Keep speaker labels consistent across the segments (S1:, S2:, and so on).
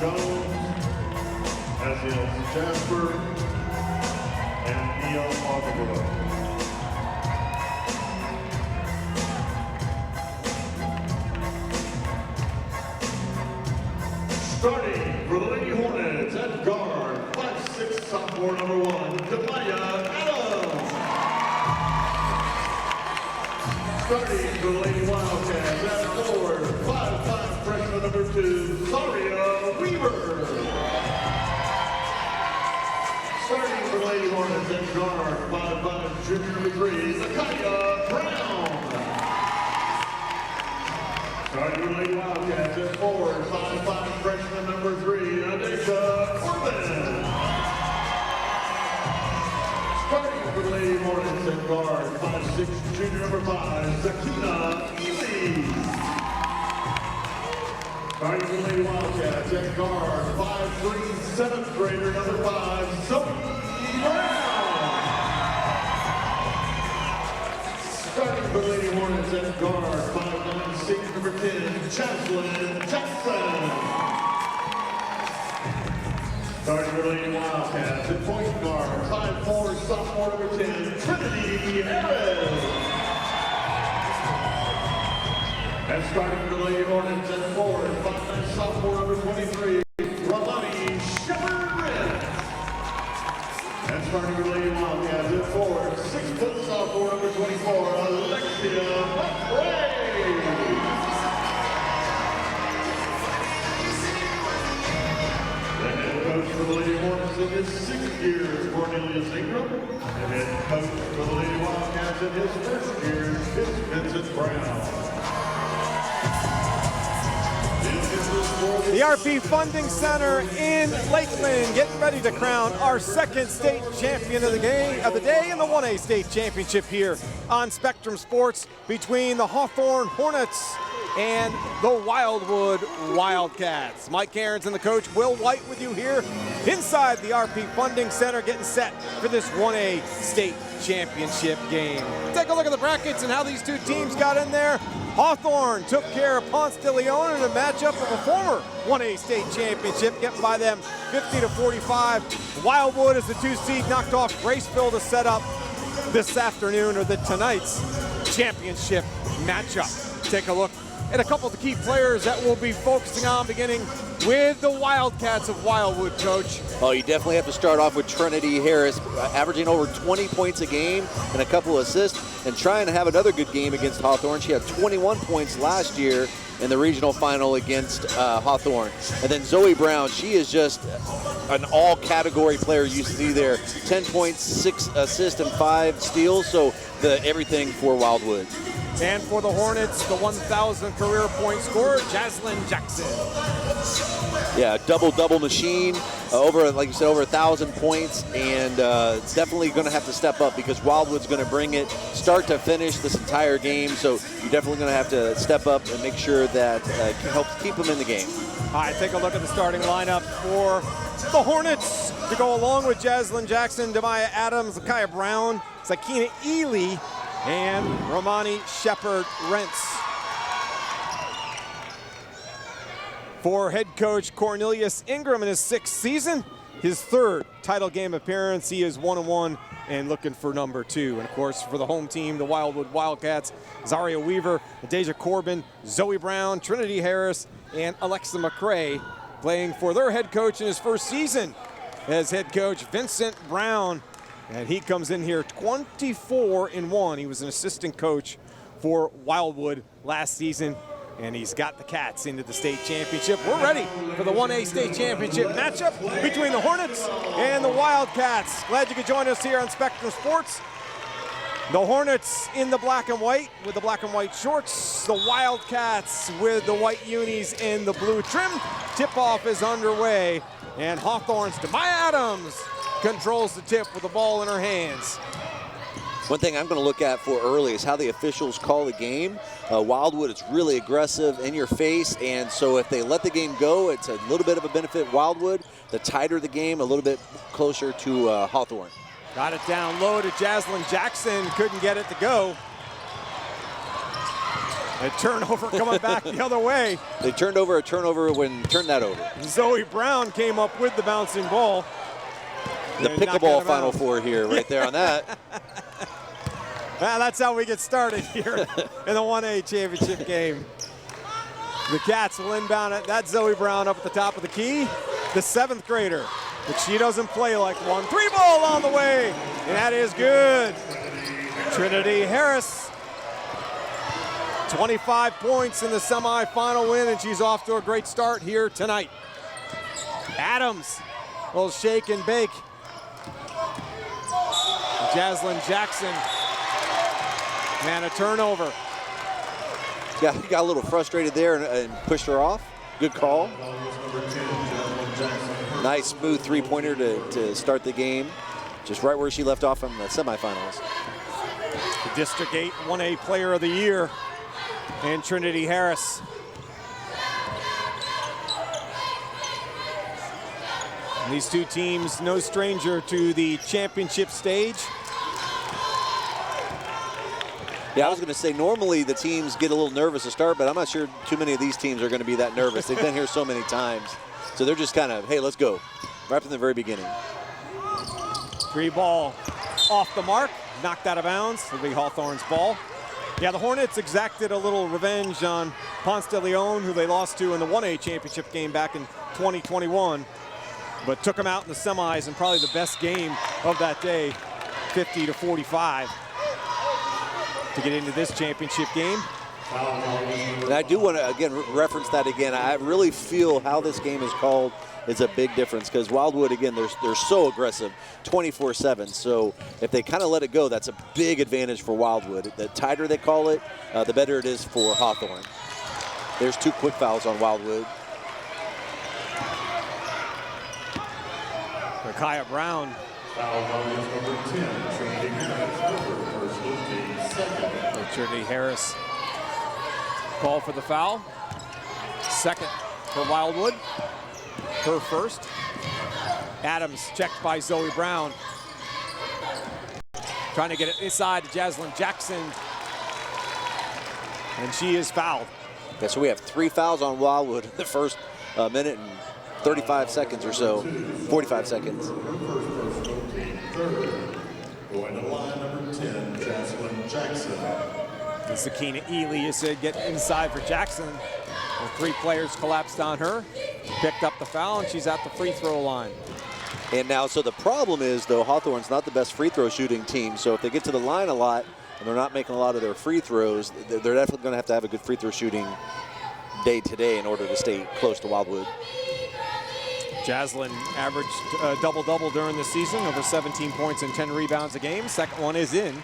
S1: Jones, as is Jasper and Neil Oglewood. Starting for the Lady Hornets at guard, 5'6" sophomore number 1, Demaya Adams. Starting for the Lady Wildcats at forward, 5'5" freshman number 2, Zaria Weaver. Starting for the Lady Hornets at guard, 5'5" junior number 3, Zoey Brown. Starting for the Lady Wildcats at forward, 5'5" freshman number 3, Adesha Corbin. Starting for the Lady Hornets at guard, 5'6" junior number 5, Zakina Ely. Starting for the Lady Wildcats at guard, 5'3", 7th grader number 5, Zoey Brown. Starting for the Lady Hornets at guard, 5'9", senior number 10, Jaslyn Jackson. Starting for the Lady Wildcats at point guard, 5'4", sophomore number 10, Trinidy Harris. And starting for the Lady Hornets at forward, 5'9", sophomore number 23, Ramani Shepard. And starting for the Lady Wildcats at forward, 6' sophomore number 24, Alexia McRae. Coach for the Lady Hornets in his 6th year is Cornelius Ingram, and head coach for the Lady Wildcats in his 1st year is Vincent Brown.
S2: The RP Funding Center in Lakeland getting ready to crown our 2nd state champion of the day in the 1A state championship here on Spectrum Sports between the Hawthorne Hornets and the Wildwood Wildcats. Mike Aarons and the coach Will White with you here inside the RP Funding Center getting set for this 1A state championship game. Take a look at the brackets and how these two teams got in there. Hawthorne took care of Ponce de Leon in a matchup of a former 1A state championship, getting by them 50-45. Wildwood as the 2 seed knocked off Graceville to set up this afternoon or tonight's championship matchup. Take a look at a couple of the key players that we'll be focusing on, beginning with the Wildcats of Wildwood, Coach.
S3: Oh, you definitely have to start off with Trinidy Harris, averaging over 20 points a game and a couple of assists, and trying to have another good game against Hawthorne. She had 21 points last year in the regional final against Hawthorne. And then Zoey Brown, she is just an all-category player you see there. 10 points, 6 assists, and 5 steals, so everything for Wildwood.
S2: And for the Hornets, the 1,000 career point scorer, Jaslyn Jackson.
S3: Yeah, double-double machine, over, like you said, over 1,000 points, and definitely going to have to step up because Wildwood's going to bring it start to finish this entire game, so you're definitely going to have to step up and make sure that helps keep them in the game.
S2: All right, take a look at the starting lineup for the Hornets to go along with Jaslyn Jackson, Demaya Adams, Zoey Brown, Zakina Ely, and Ramani Shepard-Rentz. For head coach Cornelius Ingram in his 6th season, his 3rd title game appearance. He is 1-1 and looking for number 2. And of course, for the home team, the Wildwood Wildcats, Zaria Weaver, Adesha Corbin, Zoey Brown, Trinidy Harris, and Alexa McRae playing for their head coach in his 1st season as head coach Vincent Brown. And he comes in here 24-1. He was an assistant coach for Wildwood last season, and he's got the Cats into the state championship. We're ready for the 1A state championship matchup between the Hornets and the Wildcats. Glad you could join us here on Spectrum Sports. The Hornets in the black and white with the black and white shorts. The Wildcats with the white unis and the blue trim. Tip-off is underway, and Hawthorne's Demaya Adams controls the tip with the ball in her hands.
S3: One thing I'm going to look at for early is how the officials call the game. Wildwood is really aggressive, in your face, and so if they let the game go, it's a little bit of a benefit Wildwood. The tighter the game, a little bit closer to Hawthorne.
S2: Got it down low to Jaslyn Jackson, couldn't get it to go. A turnover coming back the other way.
S3: They turned over a turnover when turned that over.
S2: Zoey Brown came up with the bouncing ball.
S3: The pickleball Final Four here, right there on that.
S2: Well, that's how we get started here in the 1A championship game. The Cats will inbound it. That's Zoey Brown up at the top of the key. The 7th grader, but she doesn't play like one. 3-ball on the way, and that is good. Trinidy Harris, 25 points in the semifinal win, and she's off to a great start here tonight. Adams will shake and bake. Jaslyn Jackson, and a turnover.
S3: Yeah, he got a little frustrated there and pushed her off. Good call. Nice smooth three-pointer to start the game, just right where she left off in the semifinals.
S2: The District 8 1A Player of the Year, and Trinidy Harris. And these two teams, no stranger to the championship stage.
S3: Yeah, I was going to say, normally the teams get a little nervous to start, but I'm not sure too many of these teams are going to be that nervous. They've been here so many times. So they're just kind of, hey, let's go, right from the very beginning.
S2: 3-ball off the mark, knocked out of bounds. It'll be Hawthorne's ball. Yeah, the Hornets exacted a little revenge on Ponce de Leon, who they lost to in the 1A championship game back in 2021, but took them out in the semis in probably the best game of that day, 50-45. To get into this championship game.
S3: And I do want to, again, reference that again. I really feel how this game is called is a big difference because Wildwood, again, they're so aggressive 24/7. So if they kind of let it go, that's a big advantage for Wildwood. The tighter they call it, the better it is for Hawthorne. There's 2 quick fouls on Wildwood.
S2: Micaiah Brown. Trinidy Harris call for the foul. 2nd for Wildwood. Her first. Adams checked by Zoey Brown. Trying to get it inside to Jaslyn Jackson. And she is fouled.
S3: Okay, so we have 3 fouls on Wildwood in the first minute and 35 seconds or so, 45 seconds.
S1: Going to line number 10, Jaslyn Jackson.
S2: Zakina Ely, you said, get inside for Jackson. The 3 players collapsed on her. Picked up the foul, and she's at the free throw line.
S3: And now, so the problem is, though, Hawthorne's not the best free throw shooting team. So if they get to the line a lot and they're not making a lot of their free throws, they're definitely going to have a good free throw shooting day today in order to stay close to Wildwood.
S2: Jaslyn averaged a double-double during the season, over 17 points and 10 rebounds a game. Second one is in.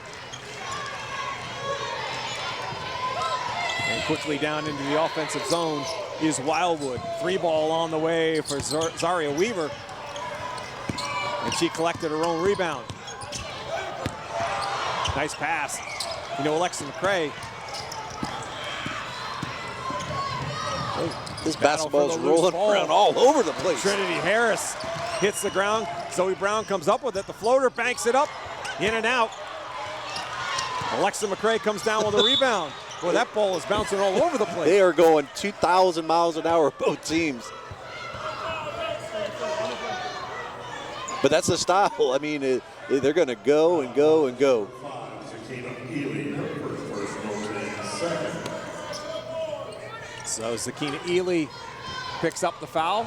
S2: And quickly down into the offensive zone is Wildwood. 3-ball on the way for Zaria Weaver. And she collected her own rebound. Nice pass. You know, Alexa McCray.
S3: This basketball's rolling around all over the place.
S2: Trinidy Harris hits the ground. Zoey Brown comes up with it. The floater banks it up, in and out. Alexa McCray comes down with a rebound. Boy, that ball is bouncing all over the place.
S3: They are going 2,000 miles an hour, both teams. But that's the style. I mean, they're going to go and go and go.
S2: So Zakina Ely picks up the foul.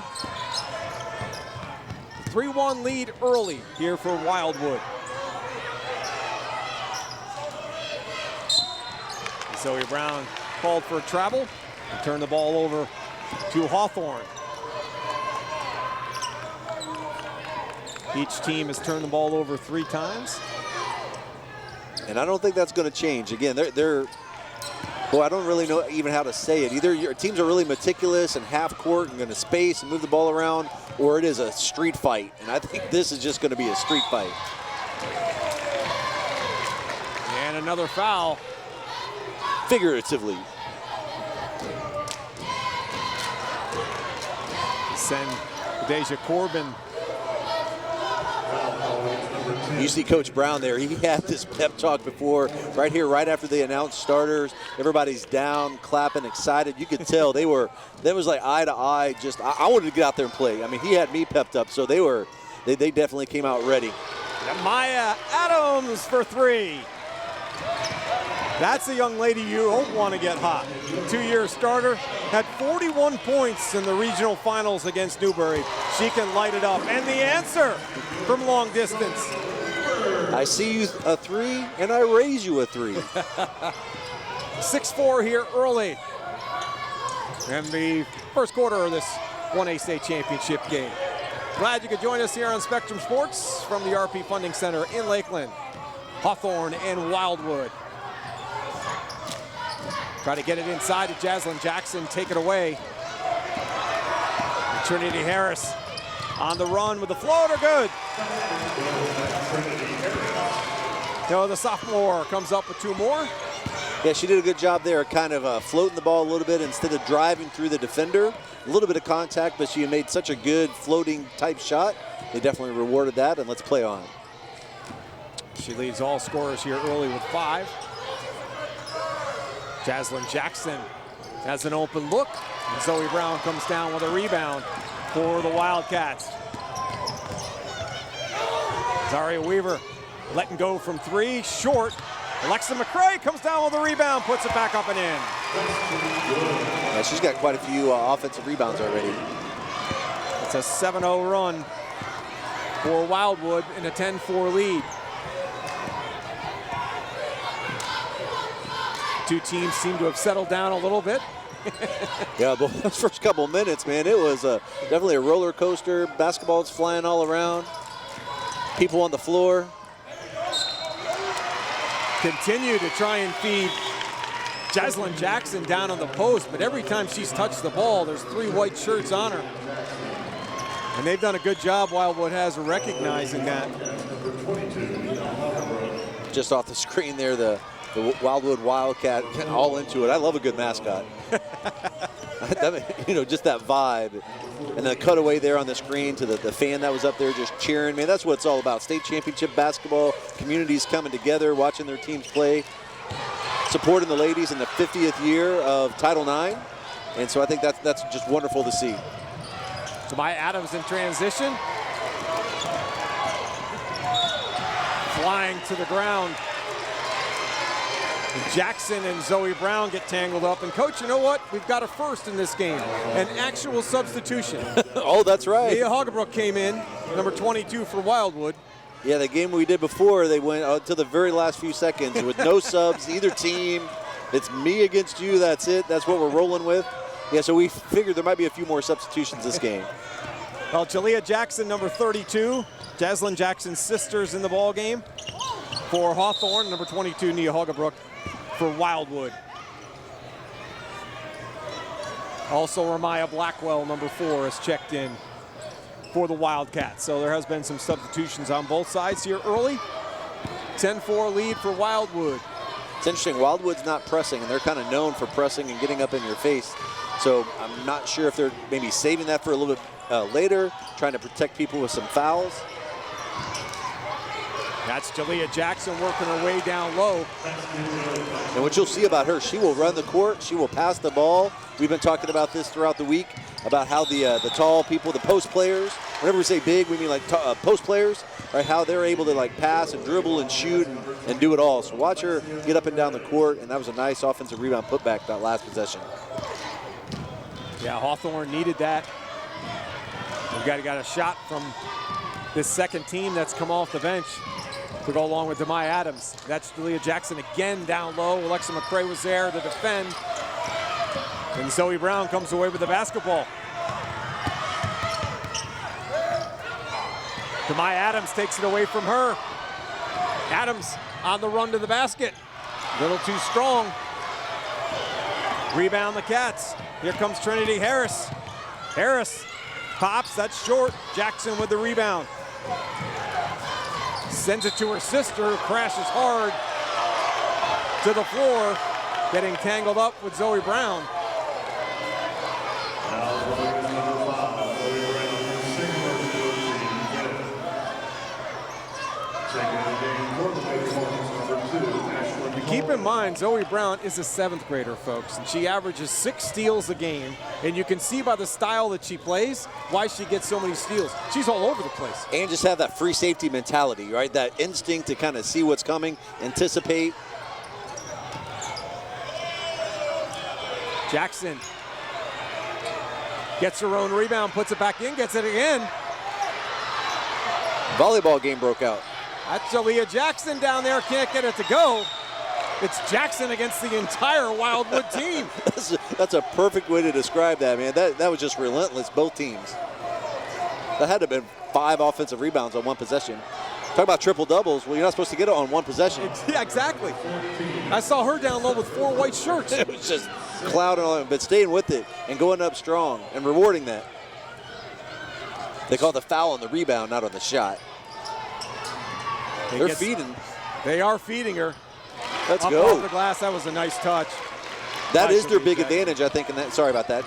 S2: 3-1 lead early here for Wildwood. Zoey Brown called for a travel and turned the ball over to Hawthorne. Each team has turned the ball over 3 times.
S3: And I don't think that's going to change. Again, well, I don't really know even how to say it. Either your teams are really meticulous and half court and going to space and move the ball around, or it is a street fight. And I think this is just going to be a street fight.
S2: And another foul.
S3: Figuratively.
S2: Send Deja Corbin
S3: You see Coach Brown there. He had this pep talk before, right here, right after they announced starters. Everybody's down, clapping, excited. You could tell that was like eye to eye. Just I wanted to get out there and play. I mean, he had me pepped up, so they definitely came out ready.
S2: Maya Adams for 3. That's a young lady you don't want to get hot. 2-year starter, had 41 points in the regional finals against Newbury. She can light it up. And the answer from long distance.
S3: I see you a 3, and I raise you a 3.
S2: 6-4 here early. And the first quarter of this 1A state championship game. Glad you could join us here on Spectrum Sports from the RP Funding Center in Lakeland. Hawthorne and Wildwood. Try to get it inside to Jaslyn Jackson, take it away. And Trinidy Harris on the run with the floater, good. No, the sophomore comes up with 2 more.
S3: Yeah, she did a good job there, kind of floating the ball a little bit instead of driving through the defender. A little bit of contact, but she made such a good floating type shot. They definitely rewarded that, and let's play on.
S2: She leads all scorers here early with 5. Jaslyn Jackson has an open look. And Zoey Brown comes down with a rebound for the Wildcats. Zaria Weaver letting go from 3, short. Alexa McCray comes down with a rebound, puts it back up and in.
S3: Yeah, she's got quite a few offensive rebounds already.
S2: It's a 7-0 run for Wildwood in a 10-4 lead. 2 teams seem to have settled down a little bit.
S3: Yeah, but those first couple minutes, man, it was definitely a roller coaster. Basketball's flying all around. People on the floor.
S2: Continue to try and feed Jaslyn Jackson down on the post, but every time she's touched the ball, there's 3 white shirts on her. And they've done a good job, Wildwood has, recognizing that.
S3: Just off the screen there, the Wildwood Wildcat, all into it. I love a good mascot. You know, just that vibe. And the cutaway there on the screen to the fan that was up there just cheering. Man, that's what it's all about. State championship basketball, communities coming together, watching their teams play, supporting the ladies in the 50th year of Title IX. And so I think that's just wonderful to see.
S2: Maya Adams in transition. Flying to the ground. Jackson and Zoey Brown get tangled up. And coach, you know what? We've got a first in this game. An actual substitution.
S3: Oh, that's right.
S2: Mia Hoggebrook came in, number 22 for Wildwood.
S3: Yeah, the game we did before, they went until the very last few seconds with no subs, either team. It's me against you, that's it. That's what we're rolling with. Yeah, so we figured there might be a few more substitutions this game.
S2: Well, Jalea Jackson, number 32. Jaslyn Jackson's sister's in the ball game for Hawthorne, number 22, Nia Hoggebrook for Wildwood. Also, Ramaya Blackwell, number 4, is checked in for the Wildcats. So there has been some substitutions on both sides here early. 10-4 lead for Wildwood.
S3: It's interesting, Wildwood's not pressing, and they're kind of known for pressing and getting up in your face. So I'm not sure if they're maybe saving that for a little bit later, trying to protect people with some fouls.
S2: That's Jalea Jackson working her way down low.
S3: And what you'll see about her, she will run the court, she will pass the ball. We've been talking about this throughout the week, about how the tall people, the post players, whenever we say big, we mean like post players, right? How they're able to like pass and dribble and shoot and do it all. So watch her get up and down the court, and that was a nice offensive rebound putback that last possession.
S2: Yeah, Hawthorne needed that. We've got a shot from this second team that's come off the bench to go along with Demai Adams. That's Jalea Jackson again down low. Alexa McCray was there to defend. And Zoey Brown comes away with the basketball. Demai Adams takes it away from her. Adams on the run to the basket. A little too strong. Rebound the Cats. Here comes Trinidy Harris. Harris pops, that's short. Jackson with the rebound. Sends it to her sister, who crashes hard to the floor, getting tangled up with Zoey Brown. keep in mind, Zoey Brown is a 7th grader, folks, and she averages 6 steals a game. And you can see by the style that she plays why she gets so many steals. She's all over the place.
S3: And just have that free safety mentality, right? That instinct to kind of see what's coming, anticipate.
S2: Jackson gets her own rebound, puts it back in, gets it again.
S3: Volleyball game broke out.
S2: That's Jalea Jackson down there, can't get it to go. It's Jackson against the entire Wildwood team.
S3: That's a perfect way to describe that, man. That was just relentless, both teams. That had to have been 5 offensive rebounds on one possession. Talk about triple doubles. Well, you're not supposed to get it on one possession.
S2: Yeah, exactly. I saw her down low with 4 white shirts.
S3: It was just clouding on it, but staying with it and going up strong and rewarding that. They call the foul on the rebound, not on the shot. They're feeding.
S2: They are feeding her.
S3: Let's
S2: Up
S3: go.
S2: off the glass, that was a nice touch.
S3: That is their big advantage, I think, in that. Sorry about that.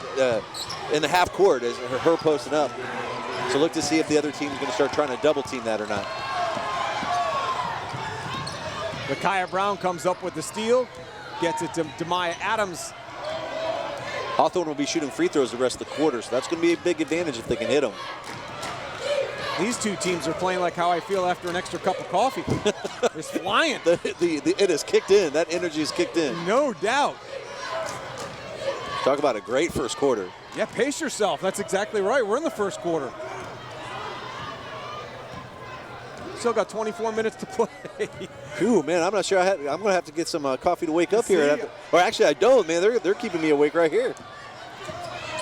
S3: In the half court, is her posting up. So look to see if the other team is going to start trying to double team that or not.
S2: Lakia Brown comes up with the steal, gets it to Demaya Adams.
S3: Hawthorne will be shooting free throws the rest of the quarter, so that's going to be a big advantage if they can hit them.
S2: These two teams are playing like how I feel after an extra cup of coffee. It's flying.
S3: It has kicked in. That energy has kicked in.
S2: No doubt.
S3: Talk about a great first quarter.
S2: Yeah, pace yourself. That's exactly right. We're in the first quarter. Still got 24 minutes to play.
S3: Ooh, man, I'm not sure. I'm going to have to get some coffee to wake up here. Or actually, I don't, man. They're keeping me awake right here.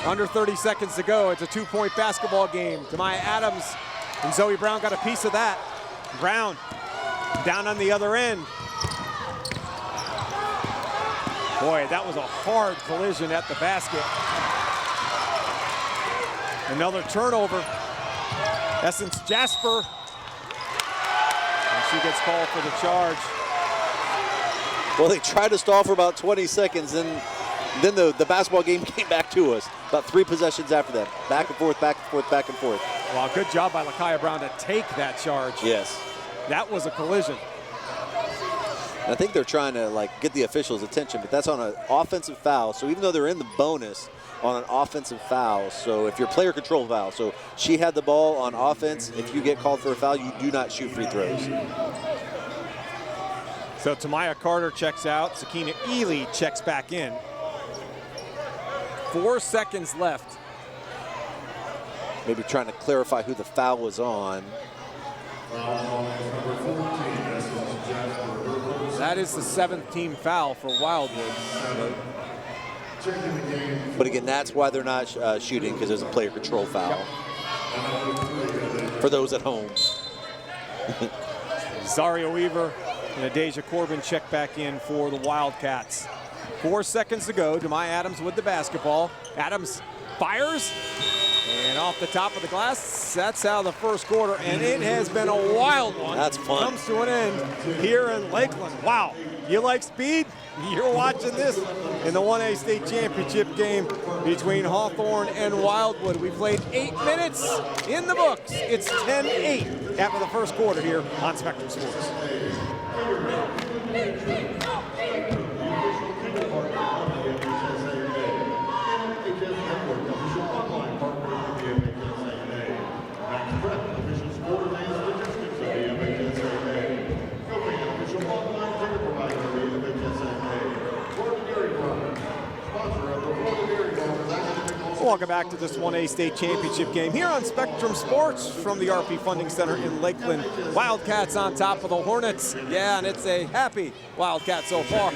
S2: Under 30 seconds to go. It's a 2-point basketball game. Demaya Adams and Zoey Brown got a piece of that. Brown down on the other end. Boy, that was a hard collision at the basket. Another turnover. Essence Jasper. And she gets called for the charge.
S3: Well, they tried to stall for about 20 seconds, and then the basketball game came back to us. About 3 possessions after that. Back and forth, back and forth, back and forth.
S2: Well, good job by Lakia Brown to take that charge.
S3: Yes.
S2: That was a collision.
S3: And I think they're trying to get the officials' attention, but that's on an offensive foul. So even though they're in the bonus on an offensive foul, so if you're player control foul, so she had the ball on offense, if you get called for a foul, you do not shoot free throws.
S2: So Tamaya Carter checks out. Sakina Ely checks back in. 4 seconds left.
S3: Maybe trying to clarify who the foul was on.
S2: That is the 7th team foul for Wildwood.
S3: But again, that's why they're not shooting, because there's a player control foul. For those at home.
S2: Zaria Weaver and Adasia Corbin check back in for the Wildcats. 4 seconds to go. Demaya Adams with the basketball. Adams fires. And off the top of the glass, that's how the first quarter, and it has been a wild one.
S3: That's fun.
S2: Comes to an end here in Lakeland. Wow, you like speed? You're watching this in the 1A state championship game between Hawthorne and Wildwood. We played 8 minutes in the books. It's 10-8 after the first quarter here on Spectrum Sports. Welcome back to this 1A state championship game here on Spectrum Sports from the RP Funding Center in Lakeland. Wildcats on top of the Hornets. Yeah, and it's a happy Wildcat so far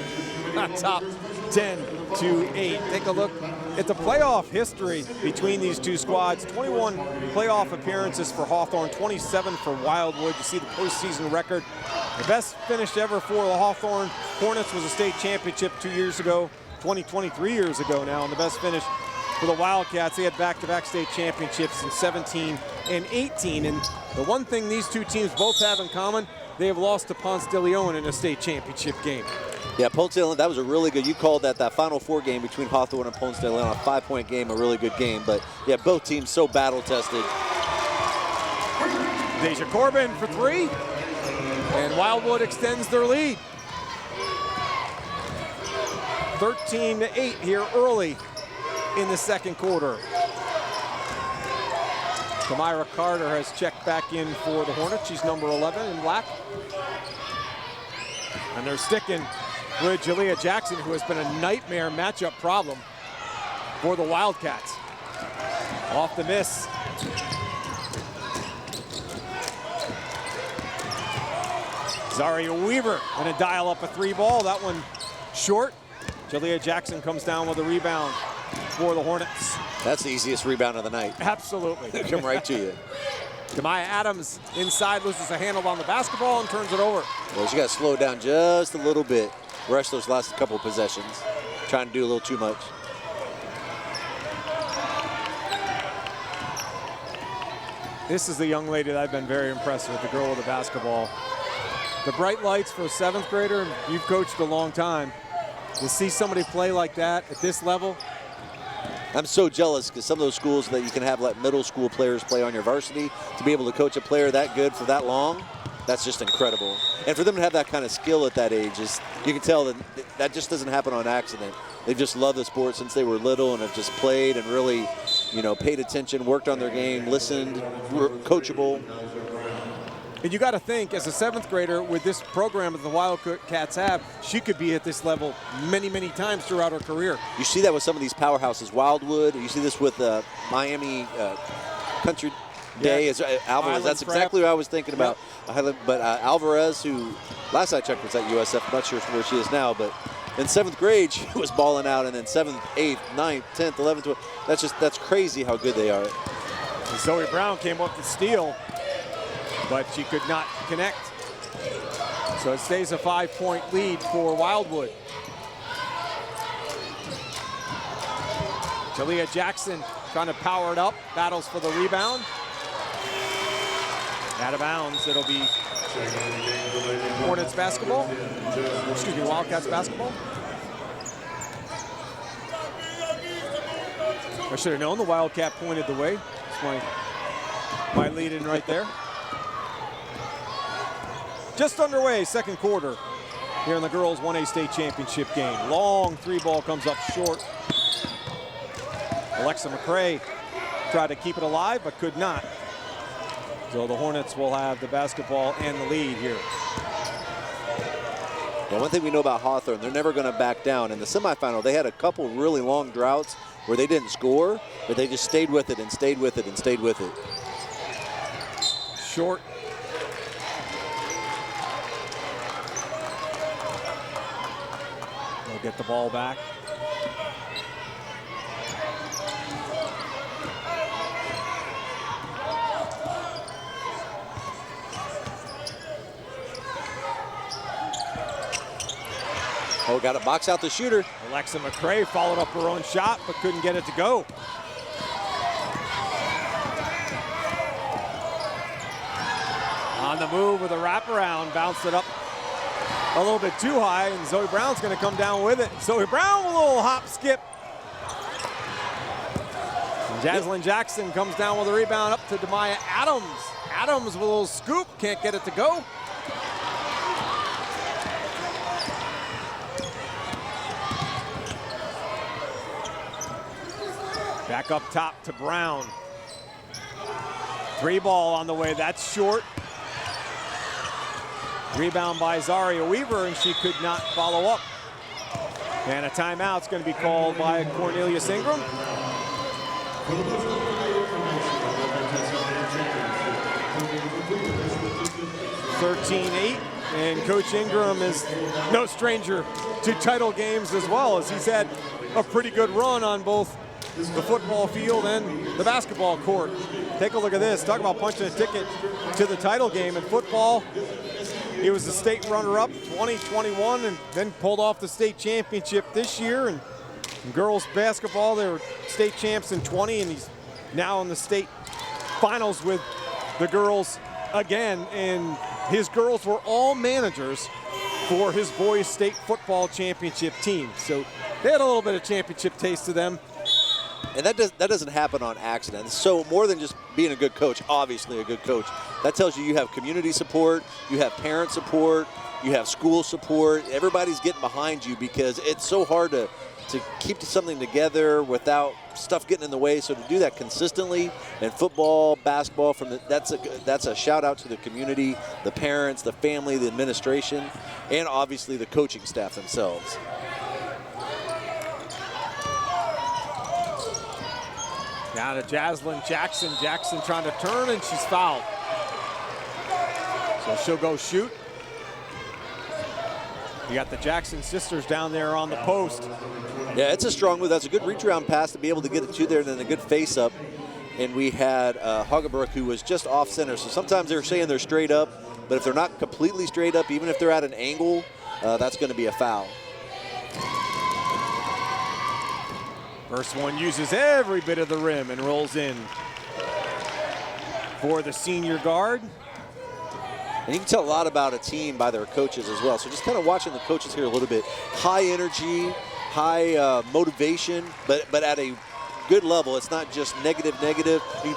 S2: on top 10-8. Take a look at the playoff history between these two squads. 21 playoff appearances for Hawthorne, 27 for Wildwood. You see the postseason record. The best finish ever for the Hawthorne Hornets was a state championship 2 years ago, 23 years ago now, and the best finish for the Wildcats, they had back-to-back state championships in 17 and 18. And the one thing these two teams both have in common, they have lost to Ponce de Leon in a state championship game.
S3: Yeah, Ponce de Leon, that was a really good, you called that Final Four game between Hawthorne and Ponce de Leon, a 5-point game, a really good game. But yeah, both teams so battle-tested.
S2: Deja Corbin for 3, and Wildwood extends their lead. 13-8 here early in the second quarter. Tamira Carter has checked back in for the Hornets. She's number 11 in black. And they're sticking with Jalea Jackson, who has been a nightmare matchup problem for the Wildcats. Off the miss. Zaria Weaver gonna dial up a 3 ball. That one short. Jalea Jackson comes down with a rebound for the Hornets.
S3: That's the easiest rebound of the night.
S2: Absolutely.
S3: Come right to you.
S2: Demaya Adams inside, loses a handle on the basketball and turns it over.
S3: Well, you got to slow down just a little bit. Rush those last couple of possessions. Trying to do a little too much.
S2: This is the young lady that I've been very impressed with, the girl with the basketball. The bright lights for a 7th grader, and you've coached a long time. To see somebody play like that at this level.
S3: I'm so jealous because some of those schools that you can have like middle school players play on your varsity, to be able to coach a player that good for that long, that's just incredible. And for them to have that kind of skill at that age, is you can tell that that just doesn't happen on accident. They've just loved the sport since they were little and have just played and really, you know, paid attention, worked on their game, listened, were coachable.
S2: And you got to think, as a 7th grader with this program that the Wildcats have, she could be at this level many, many times throughout her career.
S3: You see that with some of these powerhouses, Wildwood. You see this with Miami Country Day.
S2: Yeah.
S3: As Alvarez.
S2: Island
S3: That's
S2: Prep.
S3: exactly what I was thinking about.
S2: Yep.
S3: But Alvarez, who last I checked was at USF, I'm not sure where she is now, but in 7th grade she was balling out, and then 7th, 8th, 9th, 10th, 11th, 12th. That's crazy how good they are.
S2: And Zoey Brown came up to steal, but she could not connect. So it stays a 5-point lead for Wildwood. Jalea Jackson trying to power it up, battles for the rebound. Out of bounds, it'll be Hornets basketball. Excuse me, Wildcats basketball. I should have known the Wildcat pointed the way. That's my lead in right there. Just underway, second quarter here in the girls 1A state championship game. Long 3-ball comes up short. Alexa McCray tried to keep it alive, but could not. So the Hornets will have the basketball and the lead here.
S3: Well, one thing we know about Hawthorne, they're never going to back down. In the semifinal, they had a couple really long droughts where they didn't score, but they just stayed with it and stayed with it and stayed with it.
S2: Short. They'll get the ball back.
S3: Oh, got to box out the shooter.
S2: Alexa McCray followed up her own shot, but couldn't get it to go. On the move with a wraparound, bounced it up a little bit too high, and Zoey Brown's going to come down with it. Zoey Brown with a little hop skip. And Jaslyn Jackson comes down with a rebound up to Demaya Adams. Adams with a little scoop, can't get it to go. Back up top to Brown. 3-ball on the way, that's short. Rebound by Zaria Weaver, and she could not follow up. And a timeout's going to be called by Cornelius Ingram. 13-8, and Coach Ingram is no stranger to title games as well, as he's had a pretty good run on both the football field and the basketball court. Take a look at this. Talk about punching a ticket to the title game in football. He was the state runner-up 2021 and then pulled off the state championship this year. And in girls basketball, they were state champs in 20, and he's now in the state finals with the girls again. And his girls were all managers for his boys' state football championship team. So they had a little bit of championship taste to them.
S3: And that doesn't happen on accident. So more than just being a good coach, obviously a good coach, that tells you you have community support, you have parent support, You have school support. Everybody's getting behind you because it's so hard to keep something together without stuff getting in the way. So to do that consistently in football, basketball, that's a shout out to the community, the parents, the family, the administration, and obviously the coaching staff themselves.
S2: Down to Jaslyn Jackson. Jackson trying to turn, and she's fouled. So she'll go shoot. You got the Jackson sisters down there on the post.
S3: Yeah, it's a strong move. That's a good reach around pass to be able to get it to there, and then a good face up. And we had Hagebrook, who was just off center. So sometimes they're saying they're straight up, but if they're not completely straight up, even if they're at an angle, that's going to be a foul.
S2: First one uses every bit of the rim and rolls in for the senior guard.
S3: And you can tell a lot about a team by their coaches as well. So just kind of watching the coaches here a little bit. High energy, high motivation, but at a good level. It's not just negative.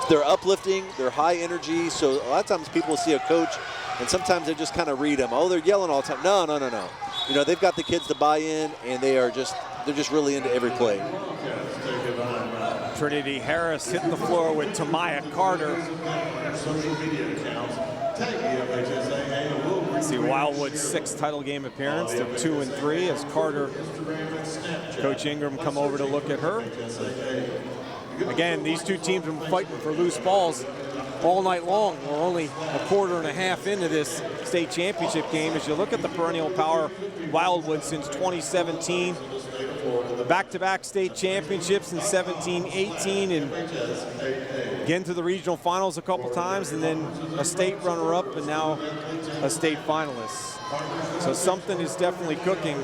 S3: They're uplifting, they're high energy. So a lot of times people see a coach and sometimes they just kind of read them. Oh, they're yelling all the time. No. You know, they've got the kids to buy in, and they're just really into every play.
S2: Trinidy Harris hitting the floor with Tamaya Carter. See Wildwood's 6th title game appearance. They're 2-3 as Carter, Coach Ingram come over to look at her. Again, these two teams have been fighting for loose balls all night long. We're only a quarter and a half into this state championship game. As you look at the perennial power Wildwood since 2017, back-to-back state championships in 17-18, and again to the regional finals a couple times, and then a state runner-up, and now a state finalist. So something is definitely cooking.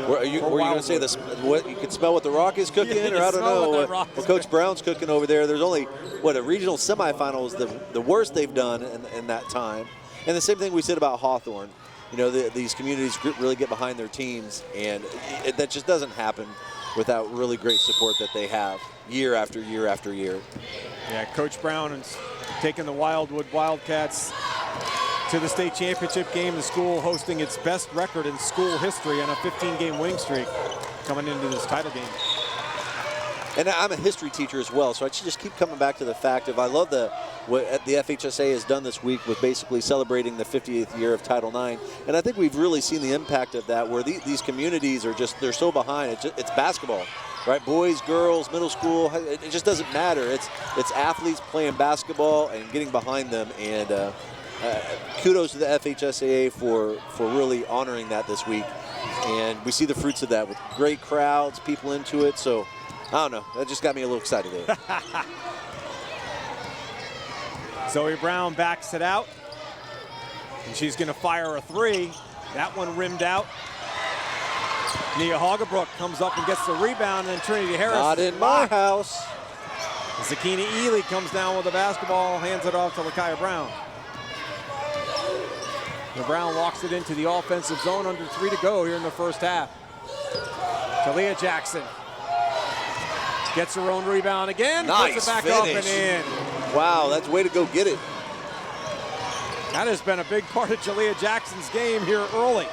S3: Were you going to say this? What you could smell what the Rock is cooking, or I don't know what Coach Brown's cooking over there. There's only a regional semifinal is the worst they've done in that time, and the same thing we said about Hawthorne. You know, these communities really get behind their teams, and that just doesn't happen without really great support that they have year after year after year.
S2: Yeah, Coach Brown is taking the Wildwood Wildcats to the state championship game. The school hosting its best record in school history on a 15-game winning streak coming into this title game.
S3: And I'm a history teacher as well, so I should just keep coming back to the fact of I love what the FHSA has done this week with basically celebrating the 50th year of Title IX. And I think we've really seen the impact of that, where these communities are they're so behind. It's basketball, right? Boys, girls, middle school, it just doesn't matter. It's athletes playing basketball and getting behind them. And kudos to the FHSAA for really honoring that this week. And we see the fruits of that with great crowds, people into it. So I don't know, that just got me a little excited there.
S2: Zoey Brown backs it out, and she's going to fire a 3. That one rimmed out. Nia Hagebrook comes up and gets the rebound, and then Trinidy Harris.
S3: Not in my house.
S2: Zakina Ely comes down with the basketball, hands it off to Lakaya Brown. And Brown walks it into the offensive zone, under 3 to go here in the first half. Talia Jackson gets her own rebound again.
S3: Nice
S2: puts it back
S3: finish.
S2: Up and in.
S3: Wow, that's a way to go get it.
S2: That has been a big part of Jalea Jackson's game here early.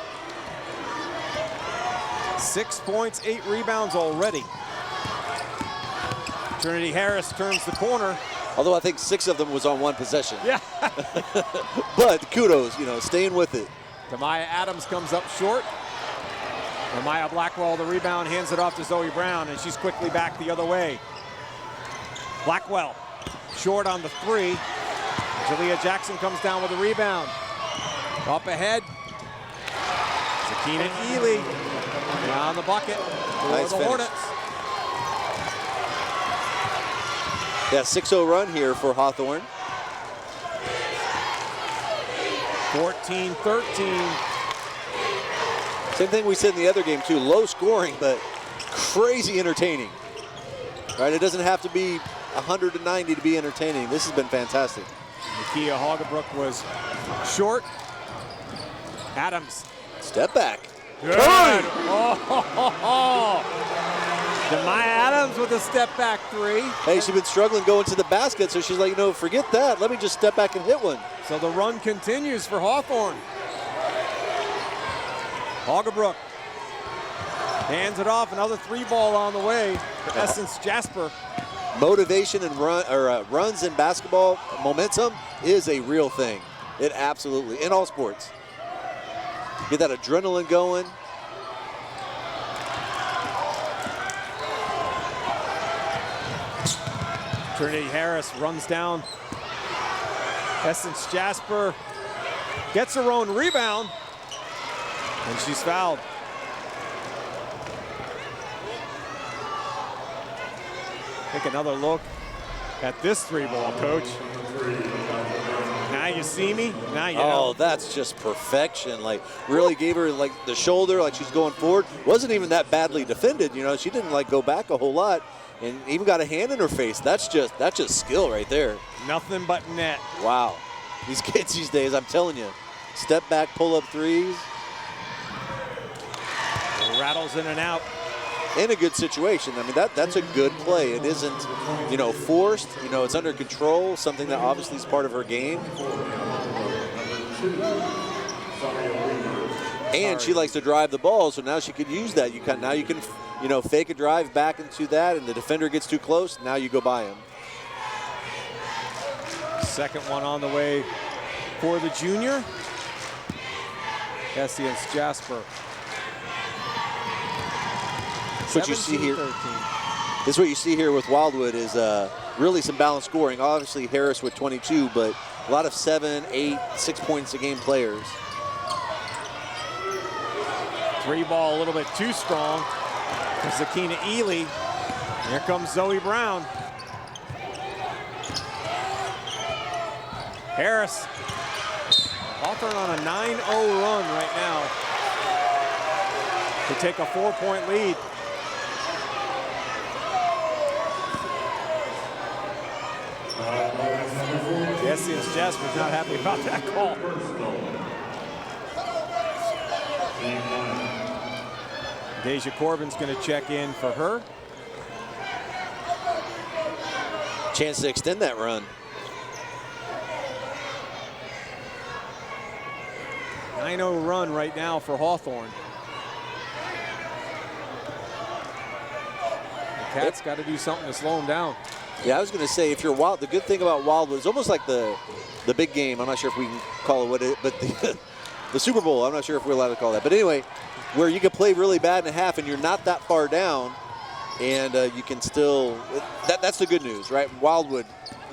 S2: 6 points, 8 rebounds already. Trinidy Harris turns the corner.
S3: Although I think 6 of them was on one possession.
S2: Yeah.
S3: But kudos, staying with it.
S2: Tamaya Adams comes up short. Maya Blackwell, the rebound, hands it off to Zoey Brown, and she's quickly back the other way. Blackwell, short on the 3. Jalea Jackson comes down with the rebound. Up ahead, Zakina Ely down the bucket for
S3: nice
S2: the
S3: finish.
S2: Hornets.
S3: Yeah, 6-0 run here for Hawthorne.
S2: 14-13.
S3: Same thing we said in the other game too. Low scoring, but crazy entertaining. Right? It doesn't have to be 190 to be entertaining. This has been fantastic.
S2: Nakia Hagebrook was short. Adams.
S3: Step back.
S2: Good. Demaya Adams with a step back 3.
S3: Hey, she's been struggling going to the basket, so she's like, forget that. Let me just step back and hit one.
S2: So the run continues for Hawthorne. Hoggebrook hands it off. Another 3-ball on the way for Essence Jasper.
S3: Motivation and runs in basketball, momentum is a real thing. It absolutely, in all sports. Get that adrenaline going.
S2: Trinidy Harris runs down Essence Jasper, gets her own rebound, and she's fouled. Take another look at this 3-ball, Coach. Now you see me, now you know.
S3: Oh, that's just perfection. Like, really gave her like the shoulder, like she's going forward. Wasn't even that badly defended, you know. She didn't like go back a whole lot, and even got a hand in her face. That's just skill right there.
S2: Nothing but net.
S3: Wow, these kids these days, I'm telling you, step back, pull up threes.
S2: Rattles in and out.
S3: In a good situation. I mean, that's a good play. It isn't, you know, forced. You know, it's under control, something that obviously is part of her game. And she likes to drive the ball, so now she could use that. Now you can, you know, fake a drive back into that, and the defender gets too close. Now you go by him.
S2: Second one on the way for the junior. Essence Jasper.
S3: What you see here, this is what you see here with Wildwood is really some balanced scoring. Obviously Harris with 22, but a lot of 7, 8, 6 points a game players.
S2: 3-ball a little bit too strong for Zakina Ely. Here comes Zoey Brown. Harris. Hawthorne on a 9-0 run right now to take a 4-point lead. Essence Jasper's not happy about that call. Deja Corbin's going to check in for her.
S3: Chance to extend that run.
S2: 9-0 run right now for Hawthorne. The Cats got to do something to slow them down.
S3: Yeah, I was going to say, if you're Wild, the good thing about Wildwood is almost like the big game. I'm not sure if we can call it what it is, but the Super Bowl, I'm not sure if we're allowed to call that. But anyway, where you can play really bad in a half and you're not that far down, and you can still, that's the good news, right? Wildwood,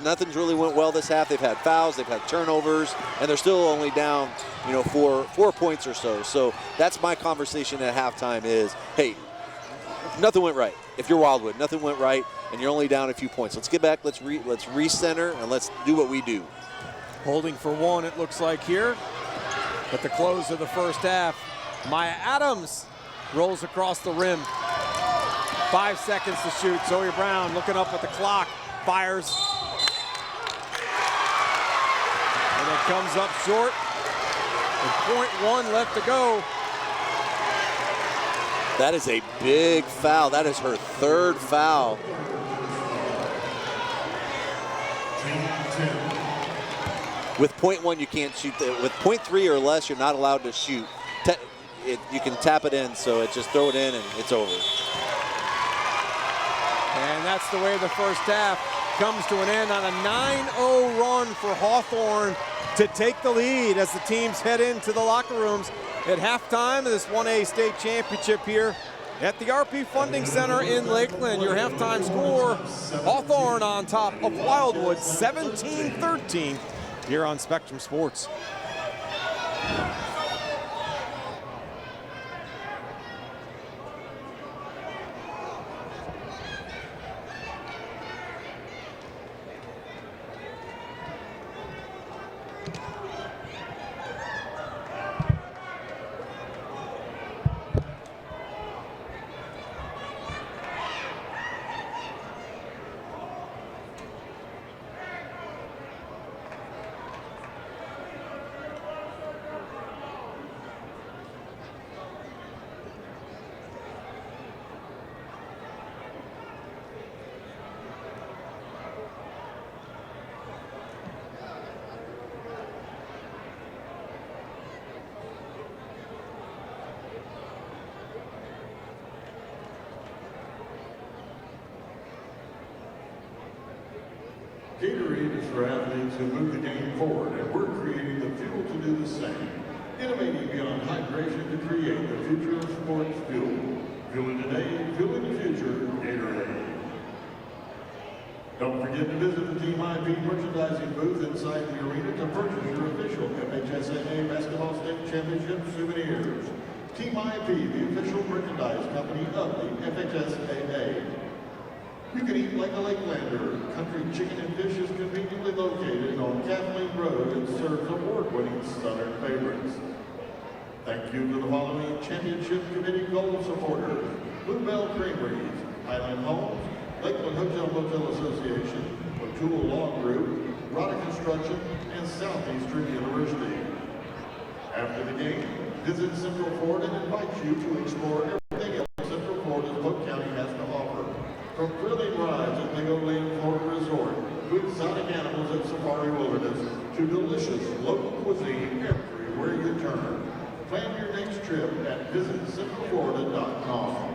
S3: nothing's really went well this half. They've had fouls, they've had turnovers, and they're still only down, you know, four points or so. So that's my conversation at halftime is, hey, nothing went right. If you're Wildwood, nothing went right, and you're only down a few points. Let's get back, let's recenter, and let's do what we do.
S2: Holding for one, it looks like here. At the close of the first half, Maya Adams rolls across the rim. 5 seconds to shoot. Zoey Brown looking up at the clock, fires. And it comes up short. With .1 left to go.
S3: That is a big foul. That is her third foul. With .1, you can't shoot. With .3 or less, you're not allowed to shoot. You can tap it in, so just throw it in and it's over.
S2: And that's the way the first half comes to an end on a 9-0 run for Hawthorne to take the lead as the teams head into the locker rooms at halftime of this 1A state championship here at the RP Funding Center in Lakeland. Your halftime score, Hawthorne on top of Wildwood, 17-13 here on Spectrum Sports.
S1: Gatorade is for athletes who move the game forward, and we're creating the fuel to do the same. Innovating beyond hydration to create the future of sports fuel. Fueling today, fueling the future, Gatorade. Don't forget to visit the Team IP merchandising booth inside the arena to purchase your official FHSAA Basketball State Championship souvenirs. Team IP, the official merchandise company of the FHSAA. You can eat like a Lakelander. Country Chicken and Fish is conveniently located on Kathleen Road and serves award-winning Southern favorites. Thank you to the following Championship Committee goal supporters: Bluebell Creameries, Highland Homes, Lakeland Hotel Motel Association, O'Toole Law Group, Rada Construction, and Southeastern University. After the game, visit Central Florida and invites you to explore everything else Central Florida's Polk County has to offer. From thrilling rides at Legoland Florida Resort, to exotic animals at Safari Wilderness, to delicious local cuisine everywhere you turn. Plan your next trip at visitcentralflorida.com.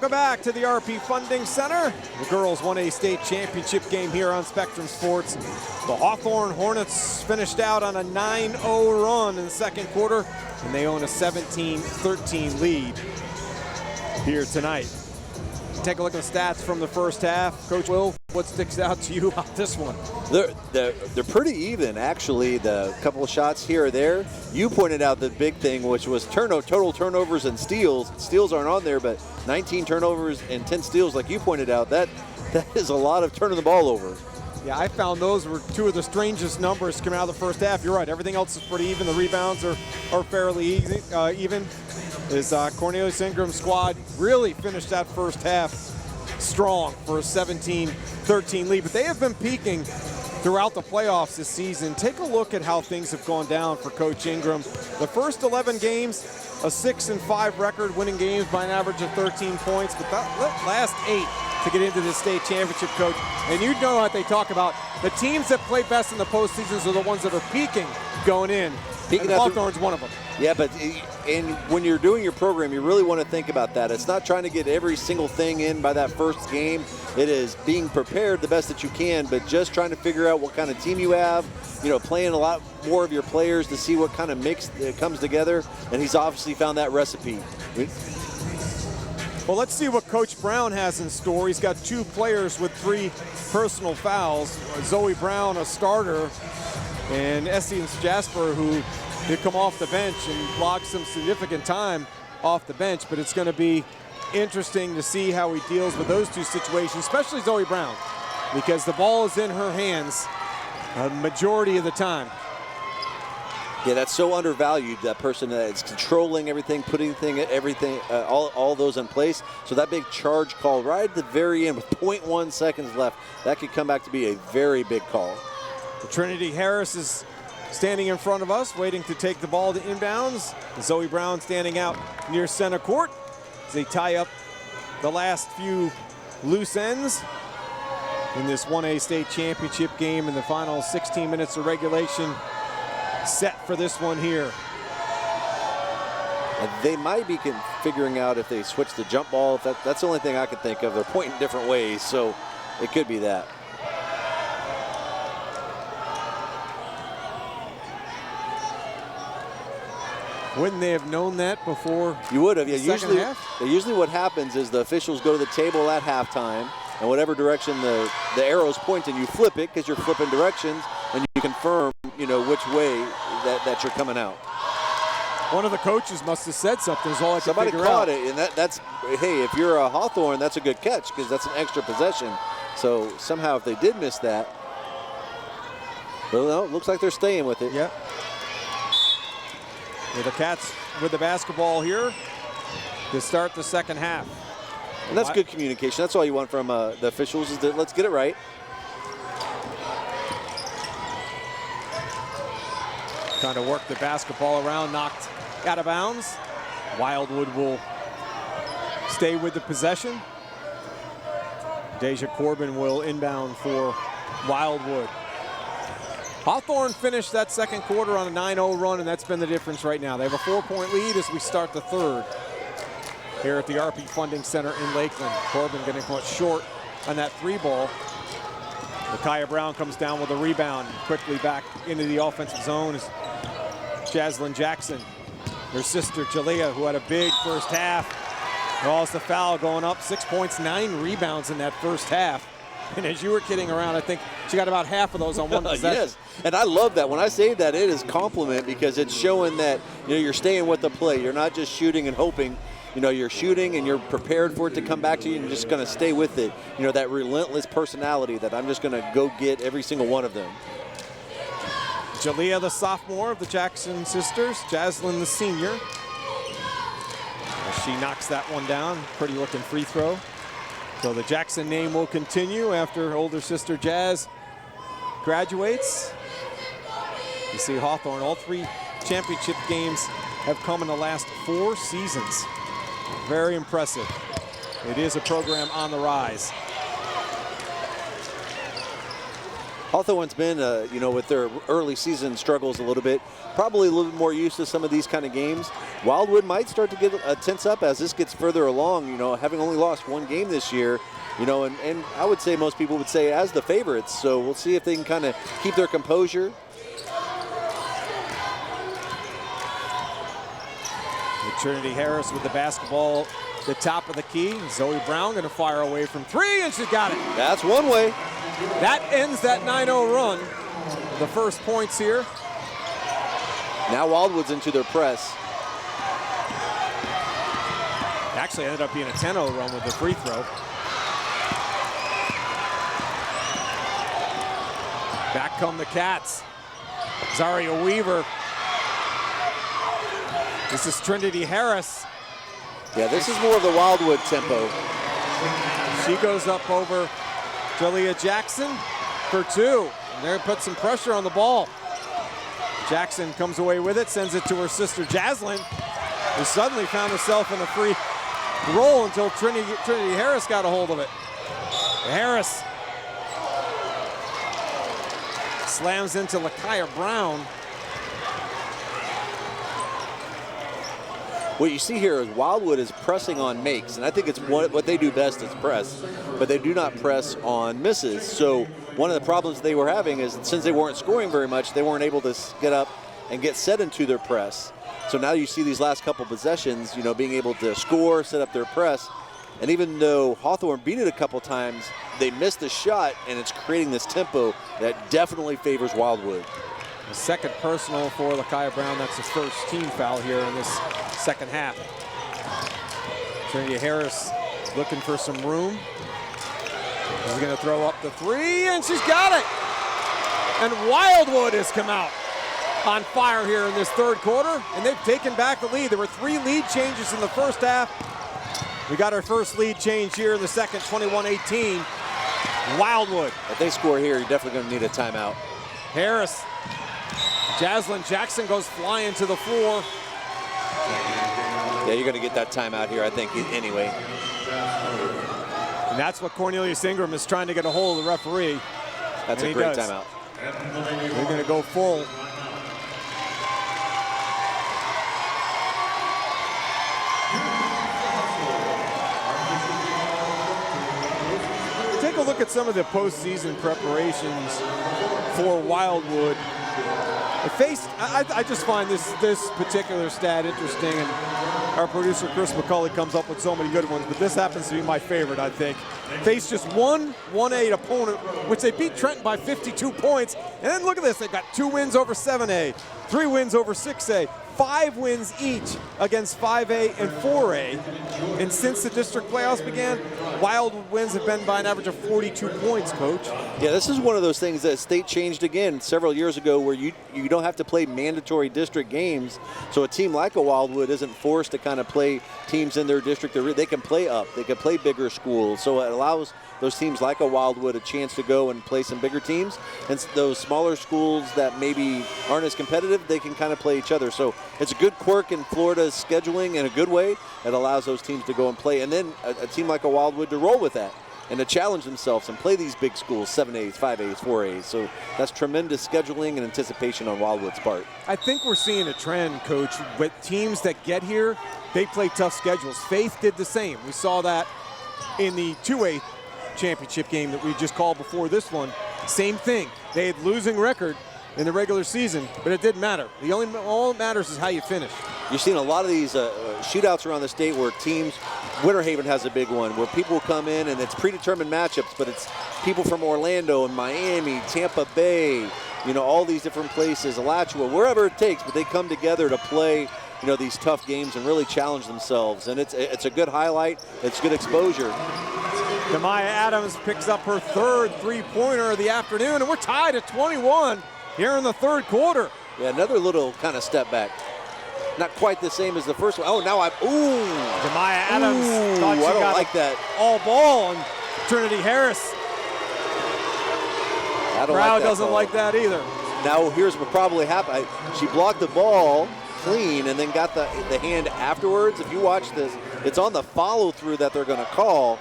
S2: Welcome back to the RP Funding Center. The girls 1A state championship game here on Spectrum Sports. The Hawthorne Hornets finished out on a 9-0 run in the second quarter, and they own a 17-13 lead here tonight. Take a look at the stats from the first half. Coach Will, what sticks out to you about this one?
S3: They're pretty even, actually. The couple of shots here or there. You pointed out the big thing, which was total turnovers and steals. Steals aren't on there, but 19 turnovers and 10 steals, like you pointed out, that is a lot of turning the ball over.
S2: Yeah, I found those were two of the strangest numbers coming out of the first half. You're right, everything else is pretty even. The rebounds are fairly easy, even. Is Cornelius Ingram's squad really finished that first half strong for a 17-13 lead. But they have been peaking throughout the playoffs this season. Take a look at how things have gone down for Coach Ingram. The first 11 games, a 6-5 record, winning games by an average of 13 points. But that last 8 to get into the state championship, Coach. And you know what they talk about. The teams that play best in the postseasons are the ones that are peaking going in. And Hawthorne's one of them.
S3: Yeah, but when you're doing your program, you really want to think about that. It's not trying to get every single thing in by that first game. It is being prepared the best that you can, but just trying to figure out what kind of team you have, playing a lot more of your players to see what kind of mix comes together, and he's obviously found that recipe.
S2: Well, let's see what Coach Brown has in store. He's got 2 players with 3 personal fouls. Zoey Brown, a starter, and Essence Jasper, who did come off the bench and logged some significant time off the bench. But it's going to be interesting to see how he deals with those 2 situations, especially Zoey Brown, because the ball is in her hands a majority of the time.
S3: Yeah, that's so undervalued, that person that's controlling everything, putting everything, all those in place. So that big charge call right at the very end with 0.1 seconds left, that could come back to be a very big call.
S2: Trinidy Harris is standing in front of us, waiting to take the ball to inbounds. Zoey Brown standing out near center court as they tie up the last few loose ends in this 1A state championship game in the final 16 minutes of regulation. Set for this one here.
S3: They might be figuring out if they switch the jump ball. That's the only thing I can think of. They're pointing different ways, so it could be that.
S2: Wouldn't they have known that before? You
S3: would have. Yeah, usually what happens is the officials go to the table at halftime, and whatever direction the arrows point in, you flip it because you're flipping directions, and you confirm, which way that you're coming out.
S2: One of the coaches must have said something. Is all I can
S3: Somebody
S2: figure
S3: caught
S2: out.
S3: it, and that's, hey, if you're a Hawthorne, that's a good catch because that's an extra possession. So somehow if they did miss that, well, no, it looks like they're staying with it.
S2: Yep. Well, the Cats with the basketball here to start the second half.
S3: And that's good communication. That's all you want from the officials is that let's get it right.
S2: Trying to work the basketball around, knocked out of bounds. Wildwood will stay with the possession. Deja Corbin will inbound for Wildwood. Hawthorne finished that second quarter on a 9-0 run, and that's been the difference right now. They have a 4-point lead as we start the third here at the RP Funding Center in Lakeland. Corbin getting caught short on that 3 ball. Micaiah Brown comes down with a rebound, quickly back into the offensive zone is Jaslyn Jackson. Her sister Jalea, who had a big first half, draws the foul, going up 6 points, 9 rebounds in that first half. And as you were kidding around, I think she got about half of those on one possession.
S3: Yes, and I love that. When I say that, it is compliment because it's showing that you're staying with the play. You're not just shooting and hoping. You're shooting and you're prepared for it to come back to you and you're just going to stay with it. That relentless personality that I'm just going to go get every single one of them.
S2: Jalea, the sophomore of the Jackson sisters. Jaslyn, the senior. As she knocks that one down. Pretty looking free throw. So the Jackson name will continue after older sister Jazz graduates. You see Hawthorne, all 3 championship games have come in the last 4 seasons. Very impressive. It is a program on the rise.
S3: Hawthorne's been, with their early season struggles a little bit, probably a little bit more used to some of these kind of games. Wildwood might start to get tense up as this gets further along, having only lost one game this year, and I would say most people would say as the favorites. So we'll see if they can kind of keep their composure.
S2: Trinidy Harris with the basketball, the top of the key. Zoey Brown going to fire away from 3, and she's got it.
S3: That's one way.
S2: That ends that 9-0 run. The first points here.
S3: Now Wildwood's into their press.
S2: Actually ended up being a 10-0 run with the free throw. Back come the Cats. Zaria Weaver. This is Trinidy Harris.
S3: Yeah, this is more of the Wildwood tempo.
S2: She goes up over Julia Jackson for 2. And there puts some pressure on the ball. Jackson comes away with it, sends it to her sister Jaslyn, who suddenly found herself in a free roll until Trinidy Harris got a hold of it. Harris slams into Lakaya Brown.
S3: What you see here is Wildwood is pressing on makes, and I think it's what they do best is press, but they do not press on misses. So one of the problems they were having is since they weren't scoring very much, they weren't able to get up and get set into their press. So now you see these last couple possessions, being able to score, set up their press, and even though Hawthorne beat it a couple times, they missed the shot, and it's creating this tempo that definitely favors Wildwood.
S2: The second personal for Lakaya Brown. That's the first team foul here in this second half. Trinidy Harris looking for some room. She's going to throw up the 3, and she's got it. And Wildwood has come out on fire here in this third quarter, and they've taken back the lead. There were 3 lead changes in the first half. We got our first lead change here in the second, 21-18. Wildwood.
S3: If they score here, you're definitely going to need a timeout.
S2: Harris. Jaslyn Jackson goes flying to the floor.
S3: Yeah, you're going to get that timeout here, I think, anyway.
S2: And that's what Cornelius Ingram is trying to get a hold of the referee.
S3: That's a great timeout.
S2: They're going to go full. Take a look at some of the postseason preparations for Wildwood. I just find this particular stat interesting, and our producer Chris McCulley comes up with so many good ones, but this happens to be my favorite, I think. Faced just one 1A opponent, which they beat Trenton by 52 points, and then look at this, they've got 2 wins over 7A, 3 wins over 6A, 5 wins each against 5A and 4A. And since the district playoffs began, Wildwood wins have been by an average of 42 points, Coach.
S3: Yeah, this is one of those things that state changed again several years ago where you don't have to play mandatory district games. So a team like a Wildwood isn't forced to kind of play teams in their district. They can play up. They can play bigger schools. So it allows those teams like a Wildwood a chance to go and play some bigger teams. And those smaller schools that maybe aren't as competitive, they can kind of play each other. So it's a good quirk in Florida's scheduling in a good way. It allows those teams to go and play. And then a team like a Wildwood to roll with that and to challenge themselves and play these big schools, 7As, 5As, 4As. So that's tremendous scheduling and anticipation on Wildwood's part.
S2: I think we're seeing a trend, Coach, with teams that get here, they play tough schedules. Faith did the same. We saw that in the 2A championship game that we just called before this one. Same thing. They had losing record in the regular season, but it didn't matter. All that matters is how you finish.
S3: You're seeing a lot of these shootouts around the state where teams, Winter Haven has a big one, where people come in and it's predetermined matchups, but it's people from Orlando and Miami, Tampa Bay, all these different places, Alachua, wherever it takes, but they come together to play these tough games and really challenge themselves. And it's a good highlight. It's good exposure.
S2: Demaya Adams picks up her third three-pointer of the afternoon, and we're tied at 21 here in the third quarter.
S3: Yeah, another little kind of step back. Not quite the same as the first one. Oh, now
S2: Demaya Adams thought she got
S3: like that.
S2: All ball, and Trinidy Harris. Crowd doesn't like that either.
S3: Now here's what probably happened. She blocked the ball clean and then got the hand afterwards. If you watch this, it's on the follow-through that they're going to call.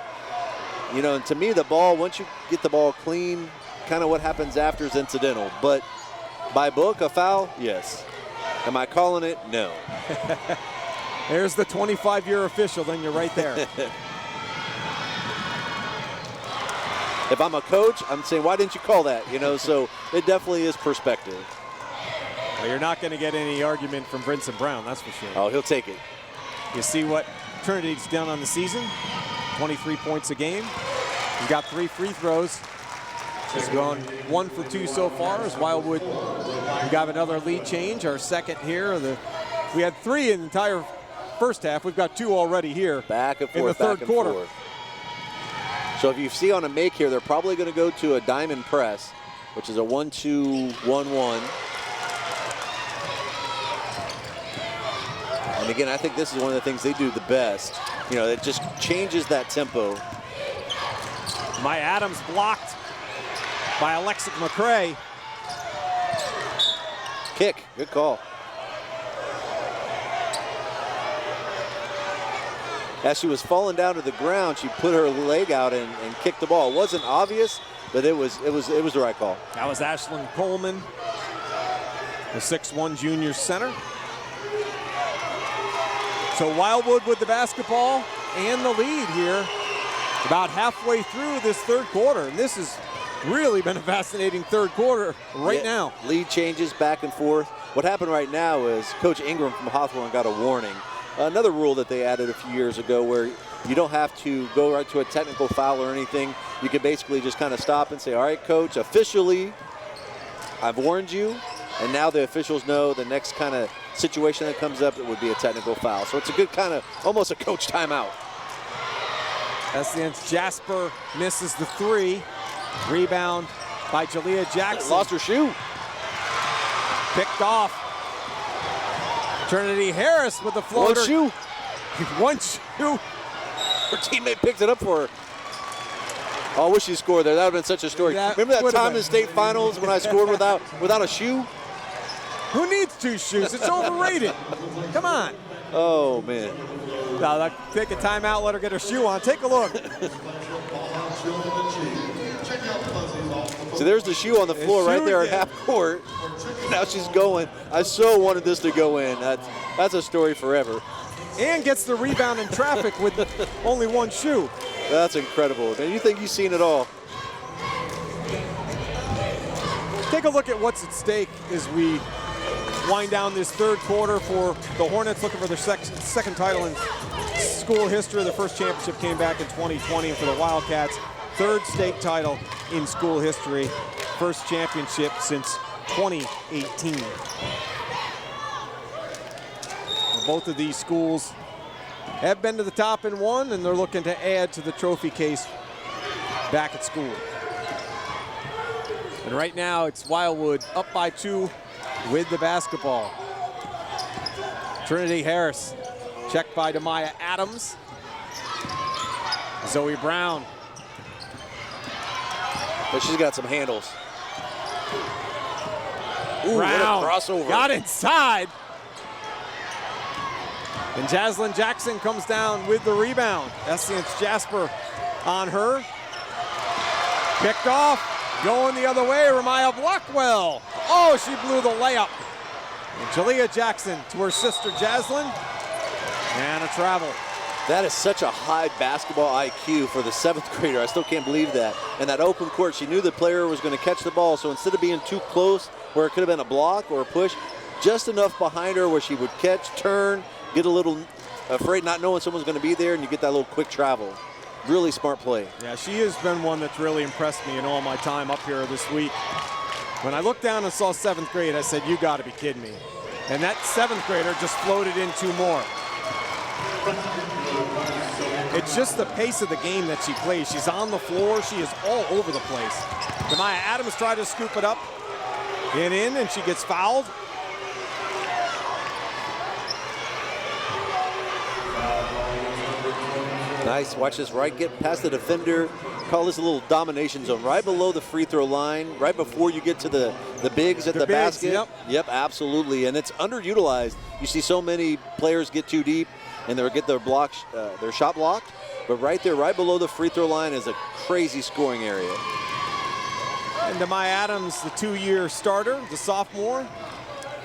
S3: And to me, the ball, once you get the ball clean, kind of what happens after is incidental. But by book, a foul, yes. Am I calling it? No.
S2: There's the 25-year official, then you're right there.
S3: If I'm a coach, I'm saying, why didn't you call that? You know, so it definitely is perspective.
S2: Well, you're not going to get any argument from Vincent Brown, that's for sure.
S3: Oh, he'll take it.
S2: You see what Trinity's done on the season? 23 points a game. He's got 3 free throws. He's gone 1 for 2 so far as Wildwood. We got another lead change, our second here. We had 3 in the entire first half. We've got 2 already here.
S3: Back and forth,
S2: in the third quarter.
S3: Forth. So if you see on a make here, they're probably going to go to a diamond press, which is a 1-2-1-1. And again, I think this is one of the things they do the best. You know, it just changes that tempo.
S2: My Adams blocked by Alexic McCray.
S3: Kick, good call. As she was falling down to the ground, she put her leg out and kicked the ball. It wasn't obvious, but it was the right call.
S2: That was Ashlyn Coleman, the 6'1" junior center. So Wildwood with the basketball and the lead here about halfway through this third quarter. And this has really been a fascinating third quarter now.
S3: Lead changes back and forth. What happened right now is Coach Ingram from Hawthorne got a warning. Another rule that they added a few years ago where you don't have to go right to a technical foul or anything. You can basically just kind of stop and say, all right, coach, officially, I've warned you. And now the officials know the next kind of situation that comes up, it would be a technical foul. So it's a good kind of, almost a coach timeout.
S2: SCN's Jasper misses the 3. Rebound by Jalea Jackson.
S3: Lost her shoe.
S2: Picked off. Trinidy Harris with the floater.
S3: One shoe.
S2: One shoe.
S3: Her teammate picked it up for her. Oh, I wish she scored there. That would have been such a story. Remember that time in the state finals when I scored without a shoe?
S2: Who needs 2 shoes? It's overrated. Come on.
S3: Oh, man.
S2: Now, take a timeout, let her get her shoe on. Take a look.
S3: So there's the shoe on the floor right there at half court. Now she's going. I so wanted this to go in. That's a story forever.
S2: And gets the rebound in traffic with only 1 shoe.
S3: That's incredible. Man, you think you've seen it all.
S2: Take a look at what's at stake as we wind down this third quarter for the Hornets, looking for their second title in school history. The first championship came back in 2020, and for the Wildcats, 3rd state title in school history. First championship since 2018. Both of these schools have been to the top and won, and they're looking to add to the trophy case back at school. And right now it's Wildwood up by 2 with the basketball. Trinidy Harris, checked by Demaya Adams. Zoey Brown.
S3: But she's got some handles.
S2: Ooh, Brown
S3: what a crossover.
S2: Got inside. And Jaslyn Jackson comes down with the rebound. SCN's Jasper on her. Picked off. Going the other way, Ramaya Blackwell. Oh, she blew the layup. And Jalea Jackson to her sister Jaslyn. And a travel.
S3: That is such a high basketball IQ for the 7th grader. I still can't believe that. And that open court, she knew the player was going to catch the ball. So instead of being too close where it could have been a block or a push, just enough behind her where she would catch, turn, get a little afraid not knowing someone's going to be there, and you get that little quick travel. Really smart play.
S2: Yeah, she has been one that's really impressed me in all my time up here this week. When I looked down and saw 7th grade, I said, you got to be kidding me. And that 7th grader just floated in 2 more. It's just the pace of the game that she plays. She's on the floor. She is all over the place. Demaya Adams tried to scoop it up and in, and she gets fouled.
S3: Nice. Watch this right. Get past the defender. Call this a little domination zone. Right below the free throw line. Right before you get to the bigs at the basket. Yep, absolutely. And it's underutilized. You see so many players get too deep and they'll get their shot blocked. But right there, right below the free throw line is a crazy scoring area.
S2: And Demai Adams, the 2-year starter, the sophomore,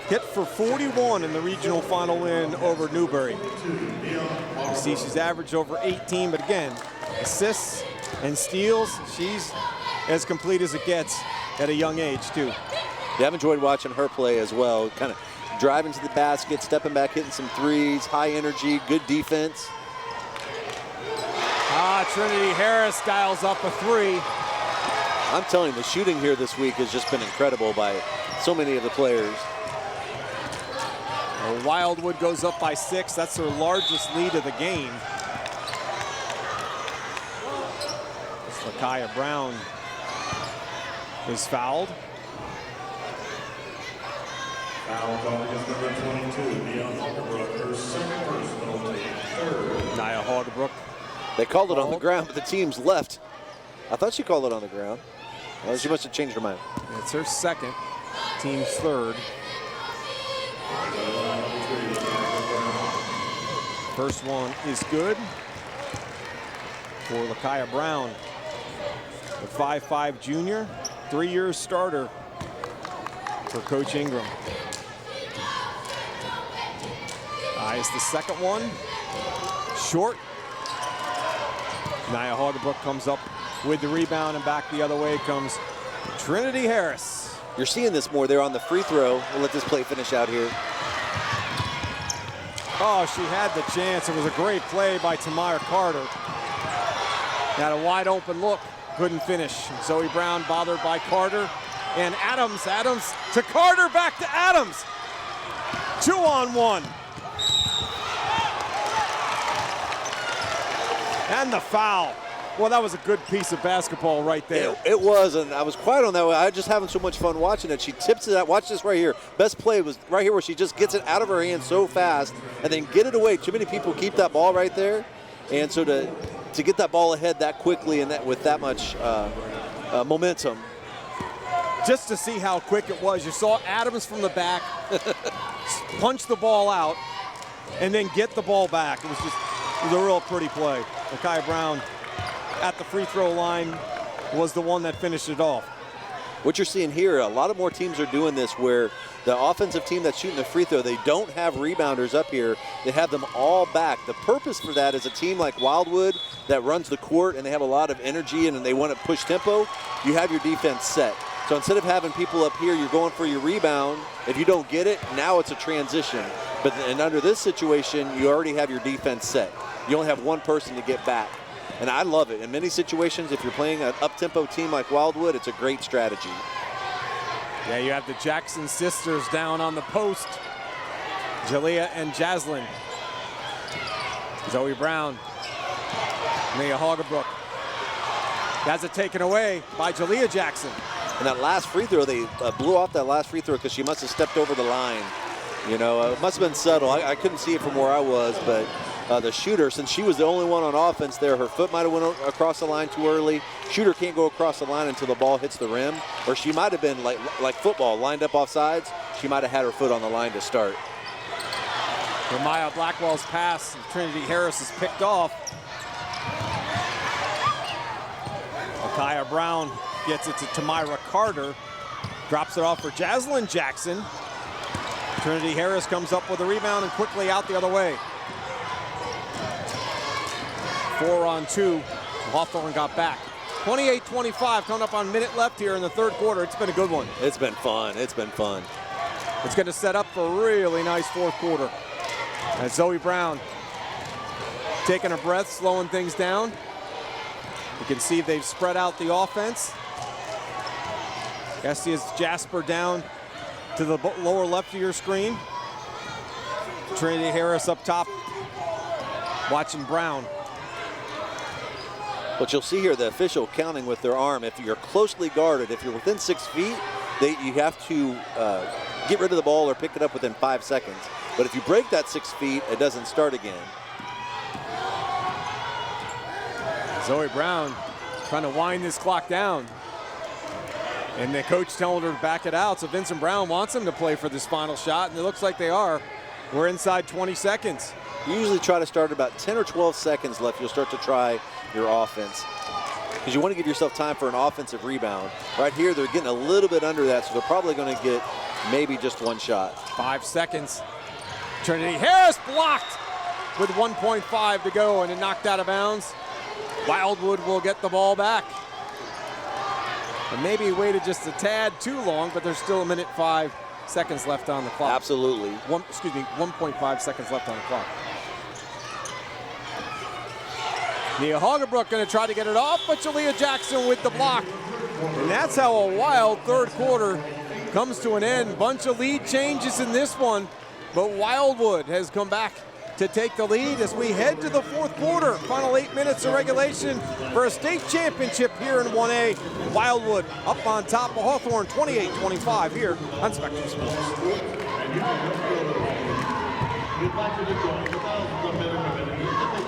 S2: hit for 41 in the regional final win over Newbury. You see she's averaged over 18, but again, assists and steals, she's as complete as it gets at a young age too.
S3: Yeah, I've enjoyed watching her play as well. Kind of driving to the basket, stepping back, hitting some threes, high energy, good defense.
S2: Trinidy Harris dials up a 3.
S3: I'm telling you, the shooting here this week has just been incredible by so many of the players.
S2: Wildwood goes up by 6. That's their largest lead of the game. Zoey Brown is fouled.
S1: Foul called against number 22, Nia Hoggebrook, her second personal, third.
S2: Nia Hoggebrook.
S3: They called it on the ground, but the team's left. I thought she called it on the ground. Well, she must have changed her mind.
S2: It's her second, team's third. First one is good for Zoey Brown, the 5'5" junior, 3-year starter for Coach Ingram. Is the second one short. Nia Hoggebrook comes up with the rebound, and back the other way comes Trinidy Harris.
S3: You're seeing this more there on the free throw. We'll let this play finish out here.
S2: Oh, she had the chance. It was a great play by Tamara Carter. Had a wide open look, couldn't finish. Zoey Brown bothered by Carter. And Adams to Carter, back to Adams. 2-on-1. And the foul. Well, that was a good piece of basketball right there.
S3: It was, and I was quiet on that one. I was just having so much fun watching it. She tips it out. Watch this right here. Best play was right here where she just gets it out of her hand so fast and then get it away. Too many people keep that ball right there. And so to get that ball ahead that quickly and that with that much momentum.
S2: Just to see how quick it was. You saw Adams from the back punch the ball out and then get the ball back. It was a real pretty play. Zoey Brown at the free throw line was the one that finished it off.
S3: What you're seeing here, a lot of more teams are doing this where the offensive team that's shooting the free throw, they don't have rebounders up here. They have them all back. The purpose for that is a team like Wildwood that runs the court and they have a lot of energy and they want to push tempo, you have your defense set. So instead of having people up here, you're going for your rebound. If you don't get it, now it's a transition. And under this situation, you already have your defense set. You only have one person to get back. And I love it. In many situations, if you're playing an up-tempo team like Wildwood, it's a great strategy.
S2: Yeah, you have the Jackson sisters down on the post. Jalea and Jaslyn. Zoey Brown. Nia Hoggebrook. That's it taken away by Jalea Jackson.
S3: And that last free throw, they blew off that last free throw because she must have stepped over the line. You know, it must have been subtle. I couldn't see it from where I was, but the shooter, since she was the only one on offense there, her foot might have went across the line too early. Shooter can't go across the line until the ball hits the rim, or she might have been like football, lined up off sides. She might have had her foot on the line to start.
S2: Maya Blackwell's pass, Trinidy Harris is picked off. Zoey Brown gets it to Tamira Carter, drops it off for Jaslyn Jackson. Trinidy Harris comes up with a rebound and quickly out the other way. 4-on-2. Hawthorne got back. 28-25 coming up on a minute left here in the third quarter. It's been a good one.
S3: It's been fun. It's been fun.
S2: It's going to set up for a really nice fourth quarter. As Zoey Brown taking a breath, slowing things down. You can see they've spread out the offense. Essie is Jasper down to the lower left of your screen. Trinidy Harris up top, watching Brown.
S3: What you'll see here, the official counting with their arm. If you're closely guarded, if you're within 6 feet, you have to get rid of the ball or pick it up within 5 seconds. But if you break that 6 feet, it doesn't start again.
S2: Zoey Brown trying to wind this clock down. And the coach telling her to back it out. So Vincent Brown wants him to play for this final shot, and it looks like they are. We're inside 20 seconds.
S3: You usually try to start about 10 or 12 seconds left. You'll start to try your offense. because you want to give yourself time for an offensive rebound. Right here, they're getting a little bit under that, so they're probably going to get maybe just one shot.
S2: 5 seconds. Trinidy Harris blocked with 1.5 to go, and it knocked out of bounds. Wildwood will get the ball back. And maybe waited just a tad too long, but there's still 1:05 seconds left on the clock.
S3: Absolutely.
S2: 1.5 seconds left on the clock. Nia Hagebrook going to try to get it off, but Jalea Jackson with the block. And that's how a wild third quarter comes to an end. Bunch of lead changes in this one, but Wildwood has come back to take the lead as we head to the fourth quarter. Final 8 minutes of regulation for a state championship here in 1A. Wildwood up on top of Hawthorne 28-25 here on Spectrum Sports.
S1: We'd like you to join the thousands of men and women who take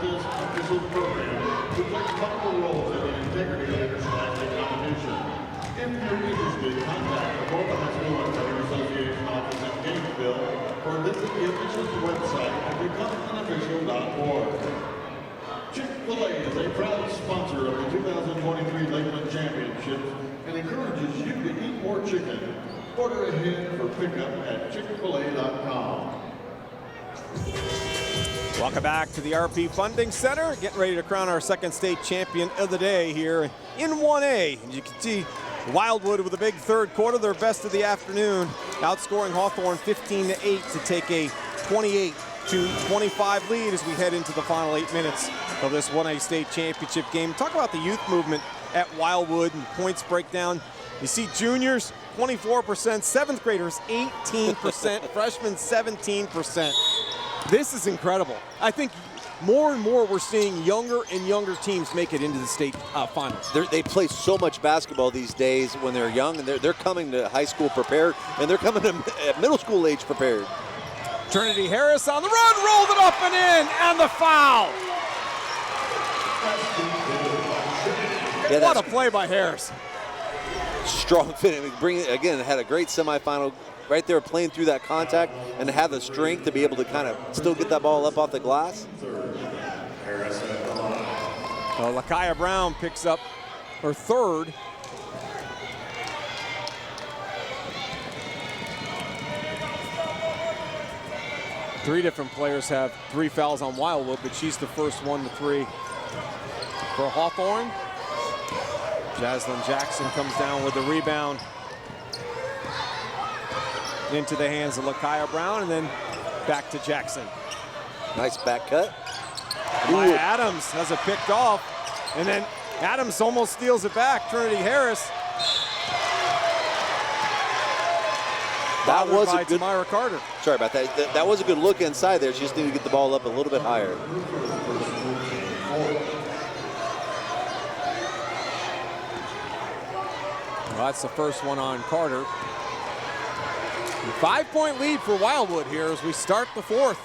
S1: this official program to play critical roles in the integrity of interscholastic competition. If you're interested, contact the Florida High School Athletic Association office in Gainesville or visit the official's website at becomeanofficial.org. Chick-fil-A is a proud sponsor of the 2023 Lakeland Championships and encourages you to eat more chicken. Order ahead for pickup at chickfil-a.com.
S2: Welcome back to the RP Funding Center. Getting ready to crown our second state champion of the day here in 1A. And you can see Wildwood with a big third quarter, their best of the afternoon, outscoring Hawthorne 15-8 to take a 28-25 lead as we head into the final 8 minutes of this 1A state championship game. Talk about the youth movement at Wildwood and points breakdown. You see juniors, 24%, seventh graders, 18%, freshmen, 17%. This is incredible. I think more and more we're seeing younger and younger teams make it into the state finals.
S3: They play so much basketball these days when they're young, and they're coming to high school prepared, and they're coming to middle school age prepared.
S2: Trinidy Harris on the run, rolled it up and in, and the foul.
S3: Yeah,
S2: what a play by Harris.
S3: Strong finish. Again, had a great semifinal right there, playing through that contact and to have the strength to be able to kind of still get that ball up off the glass.
S2: Well, Lakaya Brown picks up her third. Three different players have 3 fouls on Wildwood, but she's the first one to 3 for Hawthorne. Jaslyn Jackson comes down with the rebound into the hands of Lakaya Brown, and then back to Jackson.
S3: Nice back cut.
S2: Maya Adams has it picked off, and then Adams almost steals it back. Trinidy Harris.
S3: That was
S2: by
S3: a good.
S2: Tamara Carter.
S3: Sorry about that. That was a good look inside there. She just needed to get the ball up a little bit higher.
S2: Well, that's the first one on Carter. 5-point lead for Wildwood here as we start the fourth.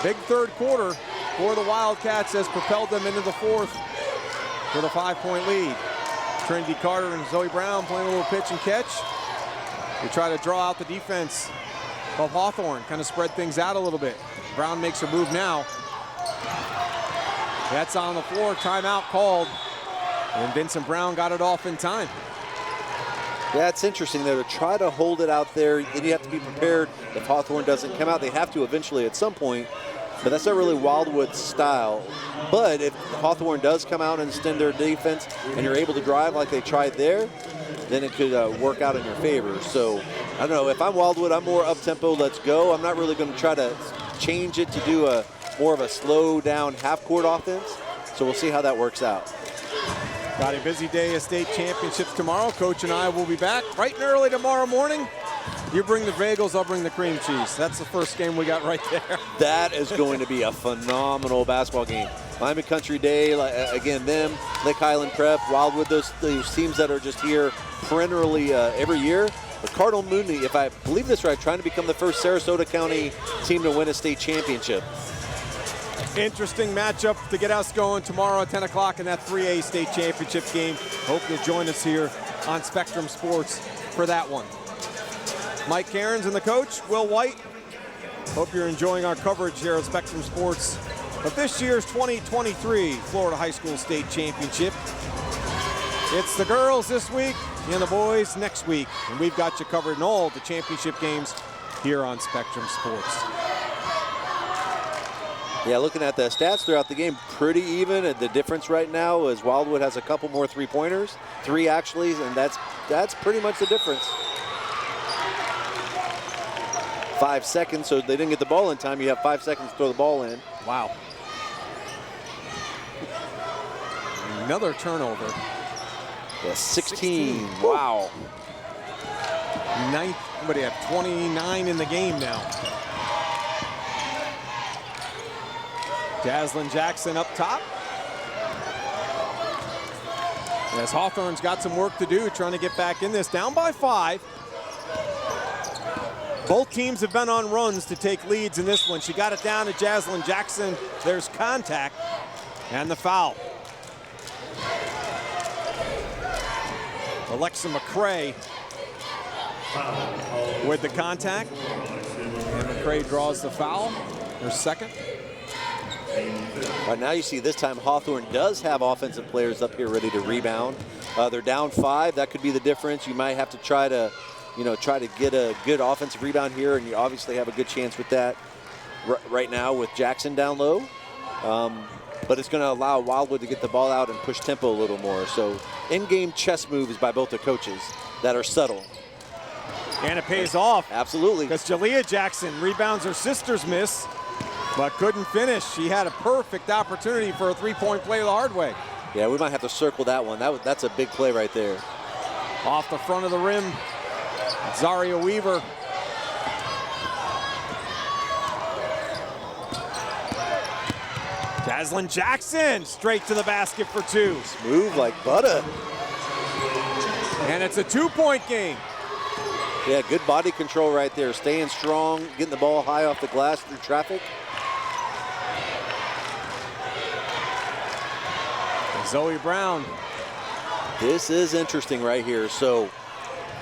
S2: Big third quarter for the Wildcats has propelled them into the fourth with a 5-point lead. Trinidy Carter and Zoey Brown playing a little pitch and catch. They try to draw out the defense of Hawthorne, kind of spread things out a little bit. Brown makes her move now. That's on the floor, timeout called. And Vincent Brown got it off in time.
S3: Yeah, it's interesting though, to try to hold it out there. Then you have to be prepared if Hawthorne doesn't come out. They have to eventually at some point, but that's not really Wildwood's style. But if Hawthorne does come out and extend their defense and you're able to drive like they tried there, then it could work out in your favor. So, I don't know, if I'm Wildwood, I'm more up-tempo, let's go. I'm not really going to try to change it to do a more of a slow down half-court offense. So we'll see how that works out.
S2: Got a busy day of state championships tomorrow. Coach and I will be back bright and early tomorrow morning. You bring the bagels, I'll bring the cream cheese. That's the first game we got right there.
S3: That is going to be a phenomenal basketball game. Miami Country Day, again, them, Lake Highland Prep, Wildwood, those teams that are just here perennially every year. But Cardinal Mooney, if I believe this right, trying to become the first Sarasota County team to win a state championship.
S2: Interesting matchup to get us going tomorrow at 10 o'clock in that 3A state championship game. Hope you'll join us here on Spectrum Sports for that one. Mike Cairns and the coach, Will White. Hope you're enjoying our coverage here at Spectrum Sports of this year's 2023 Florida High School State Championship. It's the girls this week and the boys next week. And we've got you covered in all the championship games here on Spectrum Sports.
S3: Yeah, looking at the stats throughout the game, pretty even. And the difference right now is Wildwood has a couple more three-pointers, 3 actually, and that's pretty much the difference. 5 seconds, so they didn't get the ball in time. You have 5 seconds to throw the ball in.
S2: Wow. Another turnover.
S3: Yeah, 16.
S2: Wow. What do you have, 29 in the game now. Jaslyn Jackson up top. As Hawthorne's got some work to do trying to get back in this. Down by 5. Both teams have been on runs to take leads in this one. She got it down to Jaslyn Jackson. There's contact and the foul. Alexa McCray with the contact. And McCray draws the foul. Her second.
S3: Right now you see this time Hawthorne does have offensive players up here ready to rebound. They're down 5. That could be the difference. You might have to try to get a good offensive rebound here, and you obviously have a good chance with that right now with Jackson down low. But it's going to allow Wildwood to get the ball out and push tempo a little more. So in-game chess moves by both the coaches that are subtle.
S2: And it pays off.
S3: Absolutely.
S2: Because Jalea Jackson rebounds her sister's miss, but couldn't finish. She had a perfect opportunity for a three-point play the hard way.
S3: Yeah, we might have to circle that one. That's a big play right there.
S2: Off the front of the rim, Zaria Weaver. Jaslyn Jackson straight to the basket for 2.
S3: Smooth like butter.
S2: And it's a 2-point game.
S3: Yeah, good body control right there. Staying strong, getting the ball high off the glass through traffic.
S2: Zoey Brown.
S3: This is interesting right here. So,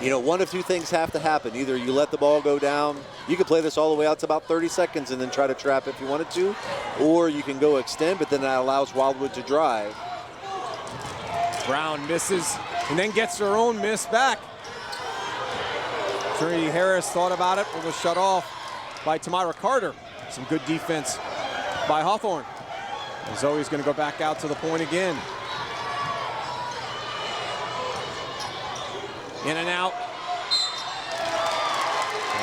S3: one of 2 things have to happen. Either you let the ball go down. You could play this all the way out to about 30 seconds and then try to trap if you wanted to. Or you can go extend, but then that allows Wildwood to drive.
S2: Brown misses and then gets her own miss back. Trinidy Harris thought about it, but was shut off by Tamara Carter. Some good defense by Hawthorne. And Zoe's going to go back out to the point again. In and out.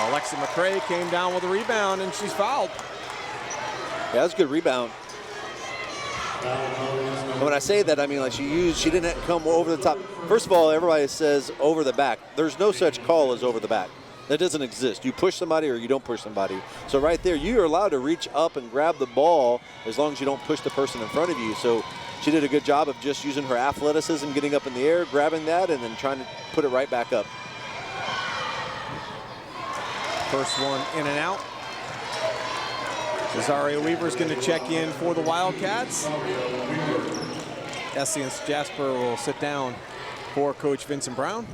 S2: Alexa McCray came down with a rebound, and she's fouled.
S3: Yeah, that's a good rebound. And when I say that, I mean like she didn't come over the top. First of all, everybody says over the back. There's no such call as over the back. That doesn't exist. You push somebody or you don't push somebody. So right there, you are allowed to reach up and grab the ball as long as you don't push the person in front of you. So she did a good job of just using her athleticism, getting up in the air, grabbing that, and then trying to put it right back up.
S2: First one in and out. Zaria Weaver's going to check in for the Wildcats. Essence Jasper will sit down for Coach Vincent Brown.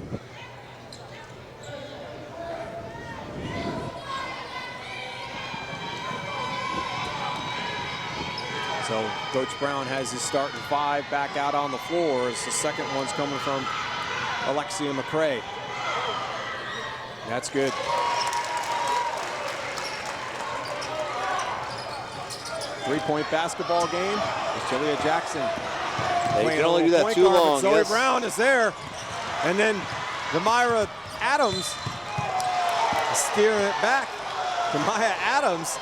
S2: So Coach Brown has his starting 5 back out on the floor as the second one's coming from Alexia McCray. That's good. Three-point basketball game. Jalea Jackson.
S3: You can only do that too long.
S2: Zoey
S3: Yes.
S2: Brown is there. And then Demira Adams steering it back to Maya Adams.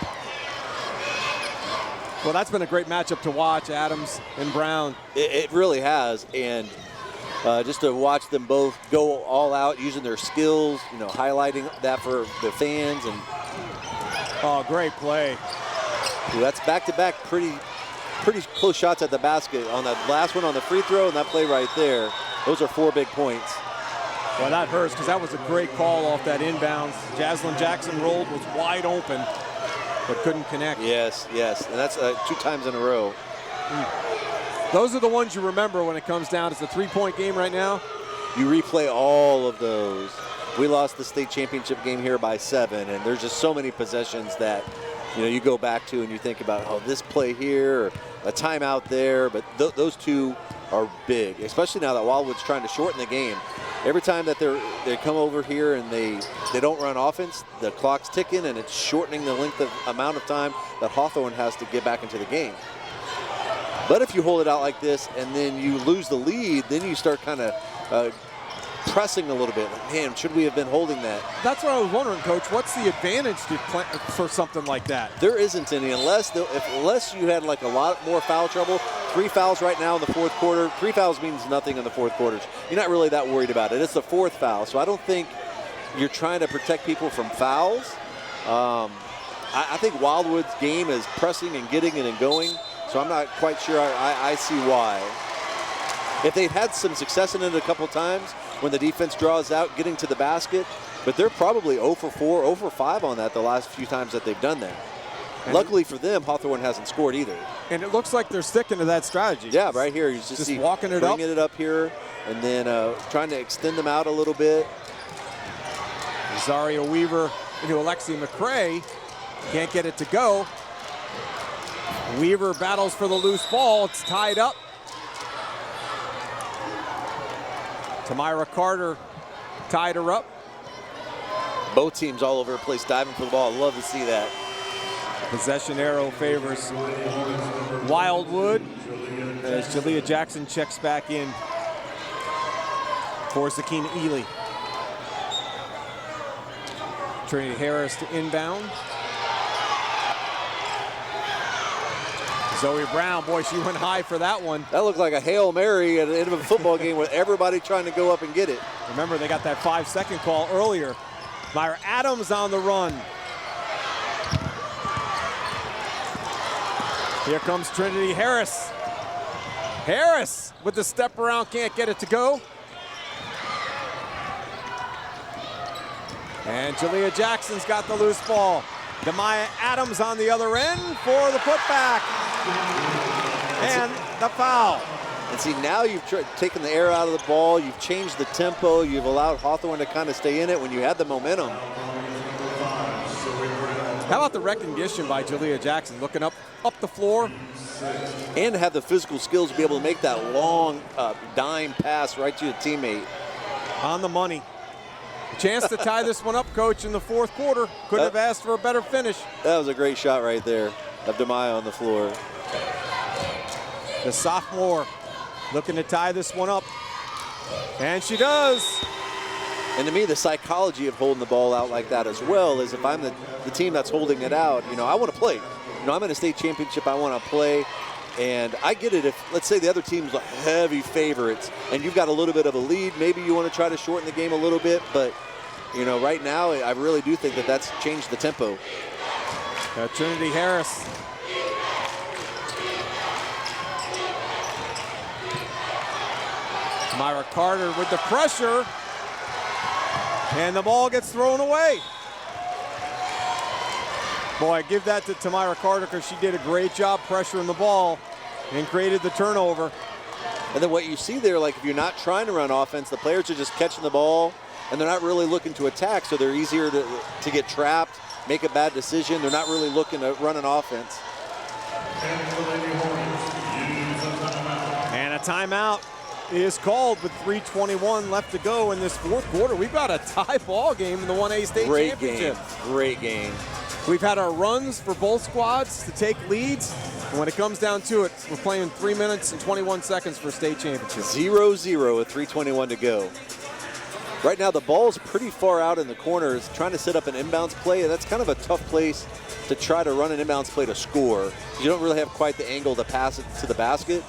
S2: Well, that's been a great matchup to watch, Adams and Brown.
S3: It really has. And just to watch them both go all out using their skills, highlighting that for the fans. And
S2: oh, great play.
S3: that's back-to-back pretty close shots at the basket. On that last one on the free throw and that play right there, those are 4 big points.
S2: Well, that hurts because that was a great call off that inbounds. Jaslyn Jackson rolled, was wide open, but couldn't connect.
S3: Yes, and that's 2 times in a row.
S2: Those are the ones you remember when it comes down. It's a 3-point game right now.
S3: You replay all of those. We lost the state championship game here by 7, and there's just so many possessions that you go back to and you think about, oh, this play here, or a timeout there, but those two are big, especially now that Wildwood's trying to shorten the game. Every time that they come over here and they don't run offense, the clock's ticking and it's shortening the amount of time that Hawthorne has to get back into the game. But if you hold it out like this and then you lose the lead, then you start kind of pressing a little bit. Like, man, should we have been holding that?
S2: That's what I was wondering, Coach. What's the advantage for something like that?
S3: There isn't any, unless you had like a lot more foul trouble. 3 fouls right now in the fourth quarter. 3 fouls means nothing in the fourth quarter. You're not really that worried about it. It's the 4th foul, so I don't think you're trying to protect people from fouls. I think Wildwood's game is pressing and getting it and going, so I'm not quite sure I see why. If they've had some success in it a couple times when the defense draws out, getting to the basket, but they're probably 0 for 4, 0 for 5 on that the last few times that they've done that. And luckily for them, Hawthorne hasn't scored either. And
S2: it looks like they're sticking to that strategy.
S3: Yeah, right here. You just see
S2: walking it up.
S3: Bringing it up here, and then trying to extend them out a little bit.
S2: Zaria Weaver into Alexi McCray. Can't get it to go. Weaver battles for the loose ball. It's tied up. Tamira Carter tied her up.
S3: Both teams all over the place diving for the ball. I love to see that.
S2: Possession arrow favors Wildwood as Jalea Jackson checks back in for Zakina Ely. Trinidy Harris to inbound. Zoey Brown, boy, she went high for that one.
S3: That looked like a Hail Mary at the end of a football game with everybody trying to go up and get it.
S2: Remember, they got that 5-second call earlier. Myra Adams on the run. Here comes Trinidy Harris. Harris with the step around, can't get it to go. And Jalea Jackson's got the loose ball. Demaya Adams on the other end for the putback. And the foul.
S3: And see, now you've taken the air out of the ball, you've changed the tempo, you've allowed Hawthorne to kind of stay in it when you had the momentum.
S2: How about the recognition by Jalea Jackson, looking up the floor?
S3: And have the physical skills to be able to make that long dime pass right to a teammate.
S2: On the money. Chance to tie this one up, Coach, in the fourth quarter. Couldn't have asked for a better finish.
S3: That was a great shot right there of Demaya on the floor.
S2: The sophomore looking to tie this one up. And she does.
S3: And to me, the psychology of holding the ball out like that as well is if I'm the team that's holding it out, I want to play. I'm in a state championship, I want to play. And I get it if, let's say the other team's heavy favorites and you've got a little bit of a lead, maybe you want to try to shorten the game a little bit, but right now I really do think that that's changed the tempo.
S2: Trinidy Harris. Myra Carter with the pressure. And the ball gets thrown away. Boy, I give that to Tamira Carter because she did a great job pressuring the ball and created the turnover.
S3: And then what you see there, like if you're not trying to run offense, the players are just catching the ball and they're not really looking to attack, so they're easier to get trapped, make a bad decision. They're not really looking to run an offense.
S2: And a timeout is called with 3:21 left to go in this fourth quarter. We've got a tie ball game in the 1A state championship.
S3: Great game.
S2: We've had our runs for both squads to take leads. And when it comes down to it, we're playing 3 minutes and 21 seconds for state championship.
S3: 0-0 with 3:21 to go. Right now, the ball's pretty far out in the corners, trying to set up an inbounds play. That's kind of a tough place to try to run an inbounds play to score. You don't really have quite the angle to pass it to the basket.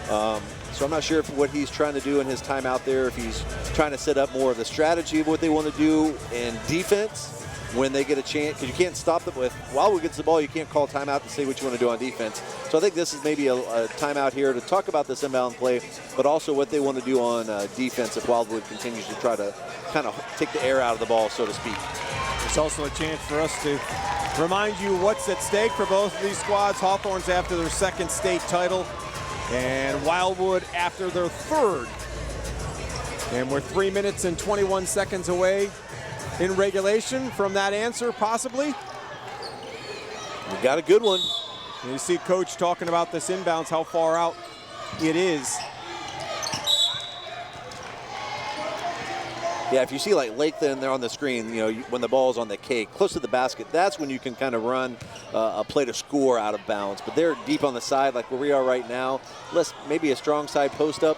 S3: So I'm not sure if what he's trying to do in his time out there, if he's trying to set up more of the strategy of what they want to do in defense when they get a chance, because you can't stop them with, Wildwood gets the ball, you can't call timeout to say what you want to do on defense. So I think this is maybe a timeout here to talk about this inbound play, but also what they want to do on defense if Wildwood continues to try to kind of take the air out of the ball, so to speak.
S2: It's also a chance for us to remind you what's at stake for both of these squads. Hawthorne's after their second state title, and Wildwood after their third. And we're 3 minutes and 21 seconds away in regulation from that answer, possibly.
S3: We got a good one.
S2: And you see Coach talking about this inbounds, how far out it is.
S3: Yeah, if you see like Lakeland there on the screen, you know, when the ball's on the cake, close to the basket, that's when you can kind of run a play to score out of bounds. But they're deep on the side like where we are right now. Maybe a strong side post up.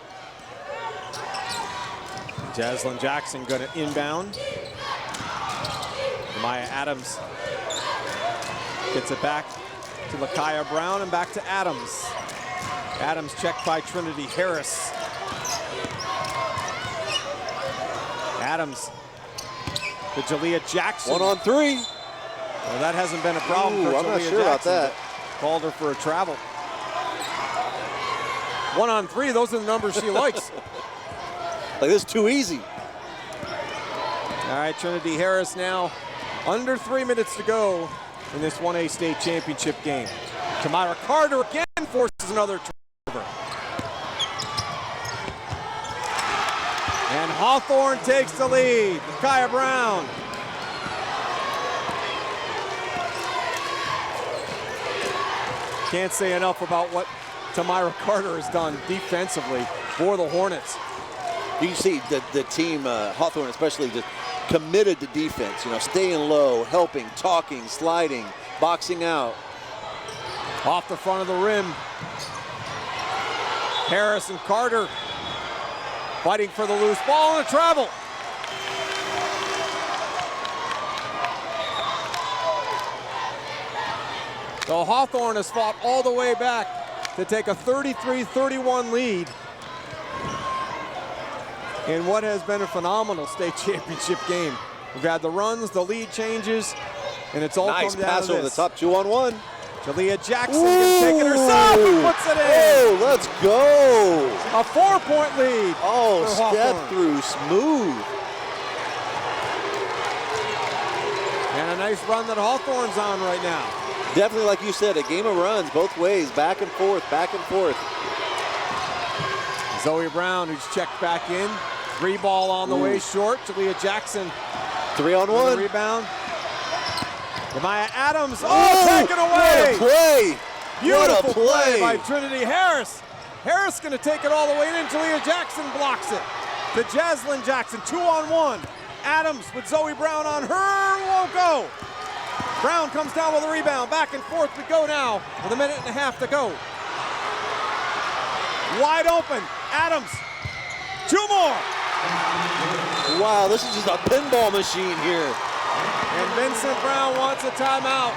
S2: Jaslyn Jackson going to inbound. Maya Adams gets it back to Lakaya Brown and back to Adams. Adams checked by Trinidy Harris. Adams to Jalea Jackson.
S3: 1-on-3.
S2: Well, that hasn't been a problem for
S3: I'm not
S2: Jalea
S3: sure about
S2: Jackson,
S3: that.
S2: Called her for a travel. 1-on-3, those are the numbers she likes.
S3: Like, this is too easy.
S2: All right, Trinidy Harris now under 3 minutes to go in this 1A state championship game. Tamara Carter again forces another turnover. And Hawthorne takes the lead. Kaya Brown. Can't say enough about what Tamara Carter has done defensively for the Hornets.
S3: You can see the team, Hawthorne especially, just committed to defense. You know, staying low, helping, talking, sliding, boxing out.
S2: Off the front of the rim. Harris and Carter fighting for the loose ball and a travel. So Hawthorne has fought all the way back to take a 33-31 lead in what has been a phenomenal state championship game. We've had the runs, the lead changes, and it's all
S3: Nice
S2: come down
S3: pass
S2: to
S3: over
S2: this.
S3: the top, 2-on-1.
S2: Jalea Jackson taking herself and puts it in.
S3: Oh, let's go.
S2: A 4-point lead.
S3: Oh,
S2: for
S3: step
S2: Hawthorne.
S3: through, smooth.
S2: And a nice run that Hawthorne's on right now.
S3: Definitely, like you said, a game of runs both ways, back and forth, back and forth.
S2: Zoey Brown, who's checked back in. 3-ball on the way short. Jalea Jackson.
S3: 3-on-1.
S2: Rebound. Maya Adams. Oh, taken away.
S3: What a play.
S2: Beautiful
S3: What a play.
S2: by Trinidy Harris. Harris going to take it all the way in. Jalea Jackson blocks it. To Jaslyn Jackson, 2-on-1. Adams with Zoey Brown on her, won't go. Brown comes down with a rebound. Back and forth we go now with a minute and a half to go. Wide open, Adams. 2 more.
S3: Wow, this is just a pinball machine here.
S2: And Vincent Brown wants a timeout.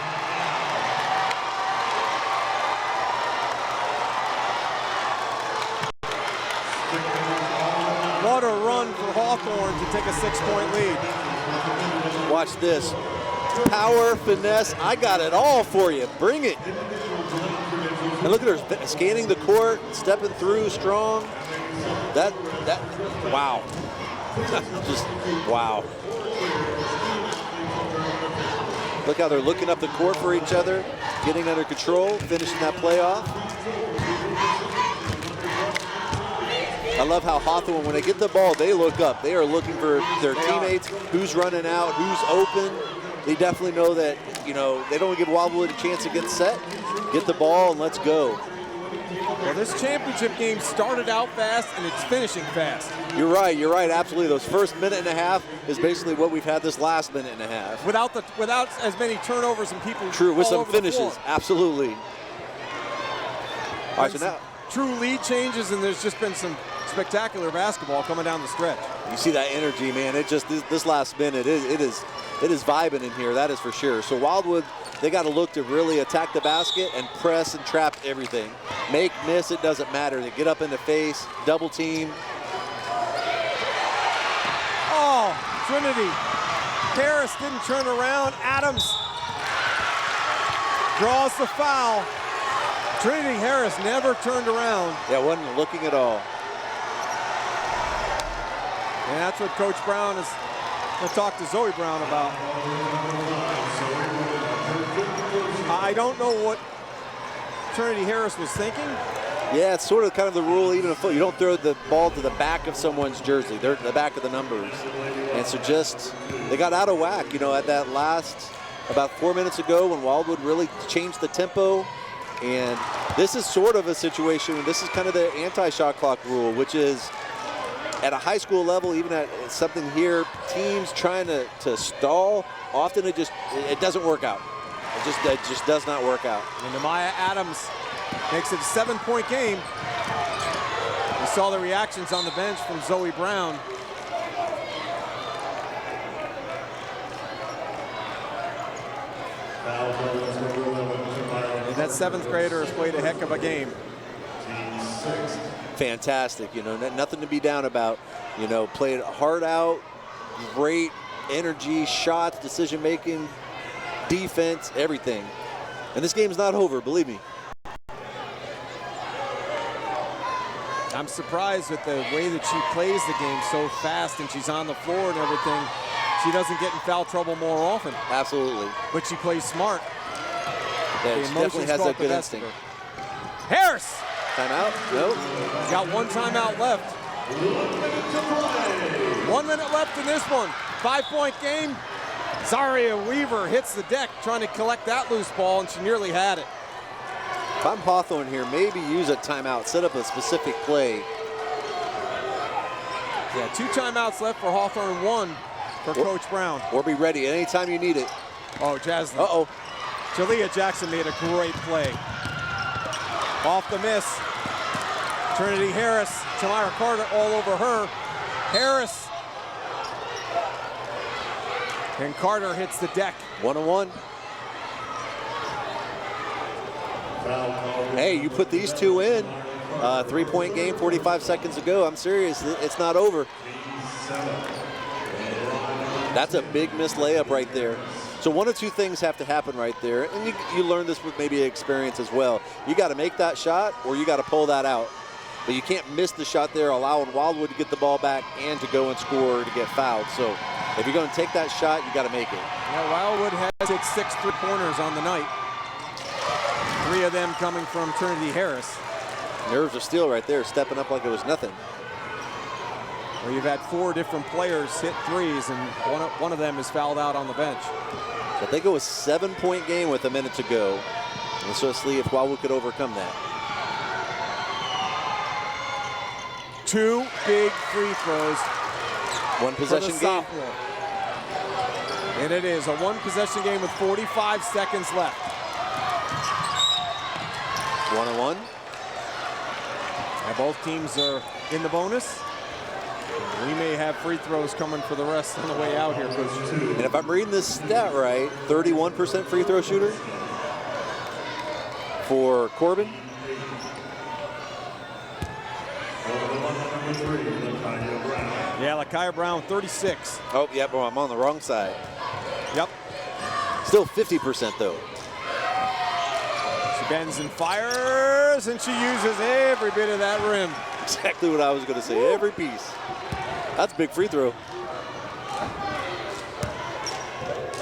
S2: What a run for Hawthorne to take a 6-point lead.
S3: Watch this. Power, finesse, I got it all for you. Bring it. And look at her scanning the court, stepping through strong. Wow. Just, wow. Look how they're looking up the court for each other, getting under control, finishing that play off. I love how Hawthorne, when they get the ball, they look up. They are looking for their teammates, who's running out, who's open. They definitely know that, you know, they don't give Wildwood a chance to get set. Get the ball and let's go.
S2: Well, this championship game started out fast and it's finishing fast.
S3: You're right, absolutely. Those first minute and a half is basically what we've had this last minute and a half.
S2: Without as many turnovers and people.
S3: True, with
S2: all
S3: some
S2: over the
S3: finishes,
S2: floor.
S3: absolutely. All right, so now
S2: true lead changes, and there's just been some spectacular basketball coming down the stretch.
S3: you see that energy, man. It just this last minute, it is vibing in here. That is for sure. So Wildwood, they got to look to really attack the basket and press and trap everything. Make, miss, it doesn't matter. They get up in the face, double team.
S2: Oh, Trinidy Harris didn't turn around. Adams draws the foul. Trinidy Harris never turned around.
S3: Yeah, wasn't looking at all.
S2: And that's what Coach Brown is going to talk to Zoey Brown about. I don't know what Trinidy Harris was thinking.
S3: Yeah, it's sort of kind of the rule, even if you don't throw the ball to the back of someone's jersey. They're at the back of the numbers. And so just, they got out of whack, you know, at that last about 4 minutes ago when Wildwood really changed the tempo. And this is sort of a situation, this is kind of the anti-shot clock rule, which is at a high school level, even at something here, teams trying to stall, often it doesn't work out. It just does not work out.
S2: And Amaya Adams makes it a 7-point game. We saw the reactions on the bench from Zoey Brown. And that 7th grader has played a heck of a game.
S3: Fantastic, nothing to be down about. Played hard out, great energy, shots, decision making, defense, everything. And this game's not over, believe me.
S2: I'm surprised with the way that she plays the game so fast, and she's on the floor and everything. She doesn't get in foul trouble more often.
S3: Absolutely.
S2: But she plays smart.
S3: Yeah, she definitely has that good instinct.
S2: Harris!
S3: Timeout? Nope.
S2: Got one timeout left. 1 minute left in this one. 5-point game. Zaria Weaver hits the deck trying to collect that loose ball, and she nearly had it.
S3: If I'm Hawthorne here, maybe use a timeout, set up a specific play.
S2: Yeah, 2 timeouts left for Hawthorne, 1 for Coach Brown.
S3: Or be ready anytime you need it.
S2: Oh, Jaslyn.
S3: Uh-oh.
S2: Jalea Jackson made a great play. Off the miss. Trinidy Harris, Tamara Carter all over her. Harris. And Carter hits the deck.
S3: 1-on-1. Hey, you put these two in. 3-point game 45 seconds ago. I'm serious, it's not over. That's a big missed layup right there. So one of two things have to happen right there, and you learn this with maybe experience as well. You got to make that shot, or you got to pull that out. But you can't miss the shot there, allowing Wildwood to get the ball back and to go and score to get fouled. So if you're going to take that shot, you got to make it.
S2: Yeah, Wildwood has hit 6 3-pointers on the night. 3 of them coming from Trinidy Harris.
S3: Nerves of steel right there, stepping up like it was nothing.
S2: Well, you've had 4 different players hit threes, and one of them is fouled out on the bench.
S3: I think it was a 7-point game with a minute to go. Let's just see if Wildwood could overcome that.
S2: 2 big free throws.
S3: 1 possession game.
S2: Sophomore. And it is a 1-possession game with 45 seconds left.
S3: 1-on-1.
S2: And both teams are in the bonus. We may have free throws coming for the rest on the way out here, Coach.
S3: And if I'm reading this stat right, 31% free throw shooter for Corbin.
S2: Yeah, Lakia Brown, 36.
S3: Oh, yeah, but I'm on the wrong side.
S2: Yep.
S3: Still 50% though.
S2: She bends and fires, and she uses every bit of that rim.
S3: Exactly what I was going to say, every piece. That's a big free throw.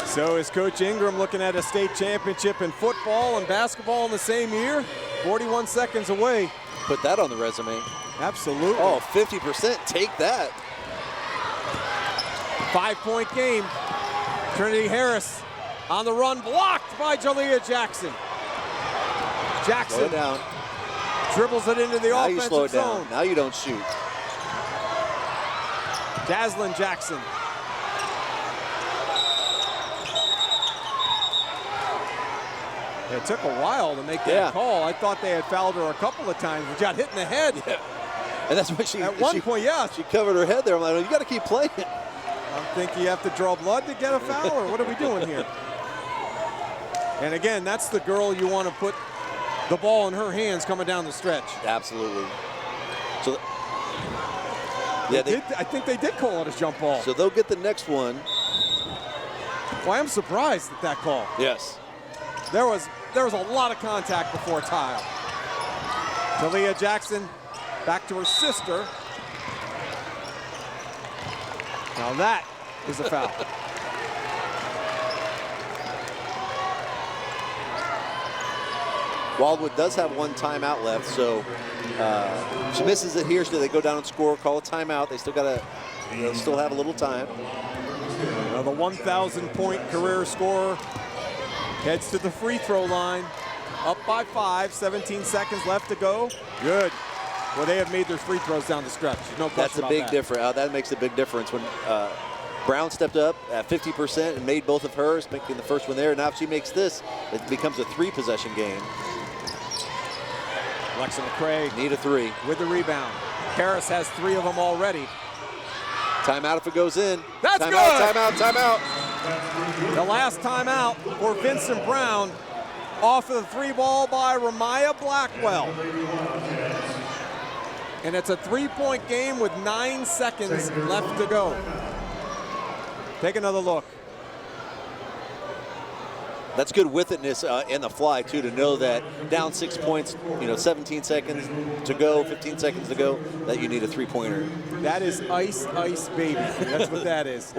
S2: So is Coach Ingram looking at a state championship in football and basketball in the same year? 41 seconds away.
S3: Put that on the resume.
S2: Absolutely.
S3: Oh, 50%, take that.
S2: 5-point game. Trinidy Harris on the run, blocked by Jalea Jackson. Jackson
S3: Slow it down.
S2: dribbles it into the
S3: Now you
S2: offensive
S3: slow it down.
S2: zone.
S3: Now you don't shoot.
S2: Jaslyn Jackson. It took a while to make that call. I thought they had fouled her a couple of times. She got hit in the head.
S3: Yeah. And that's when
S2: At one point, yeah.
S3: She covered her head there. I'm like, you got to keep playing.
S2: I'm thinking you have to draw blood to get a foul, or what are we doing here? And again, that's the girl you want to put the ball in her hands coming down the stretch.
S3: Absolutely. So, yeah,
S2: I think they did call it a jump ball.
S3: So they'll get the next one.
S2: Well, I'm surprised at that call.
S3: Yes.
S2: There was a lot of contact before tile. Jalea Jackson back to her sister. Now that is a foul.
S3: Wildwood does have 1 timeout left, so she misses it here, so they go down and score, call a timeout. They still still have a little time.
S2: The 1,000-point career scorer Heads to the free throw line. Up by 5, 17 seconds left to go. Good. Well, they have made their free throws down the stretch. No question
S3: That's a
S2: about
S3: big
S2: that.
S3: difference. That makes a big difference when Brown stepped up at 50% and made both of hers, making the first one there. Now if she makes this, it becomes a 3-possession game.
S2: Alexa McCray
S3: Need a 3.
S2: with the rebound. Harris has 3 of them already.
S3: Timeout if it goes in.
S2: That's
S3: timeout,
S2: good.
S3: Timeout, timeout.
S2: The last timeout for Vincent Brown, off of the 3 ball by Ramaya Blackwell. And it's a 3-point game with 9 seconds left to go. Take another look.
S3: That's good with-itness in the fly, too, to know that down 6 points, 17 seconds to go, 15 seconds to go, that you need a 3-pointer.
S2: That is ice, ice, baby. That's what that is.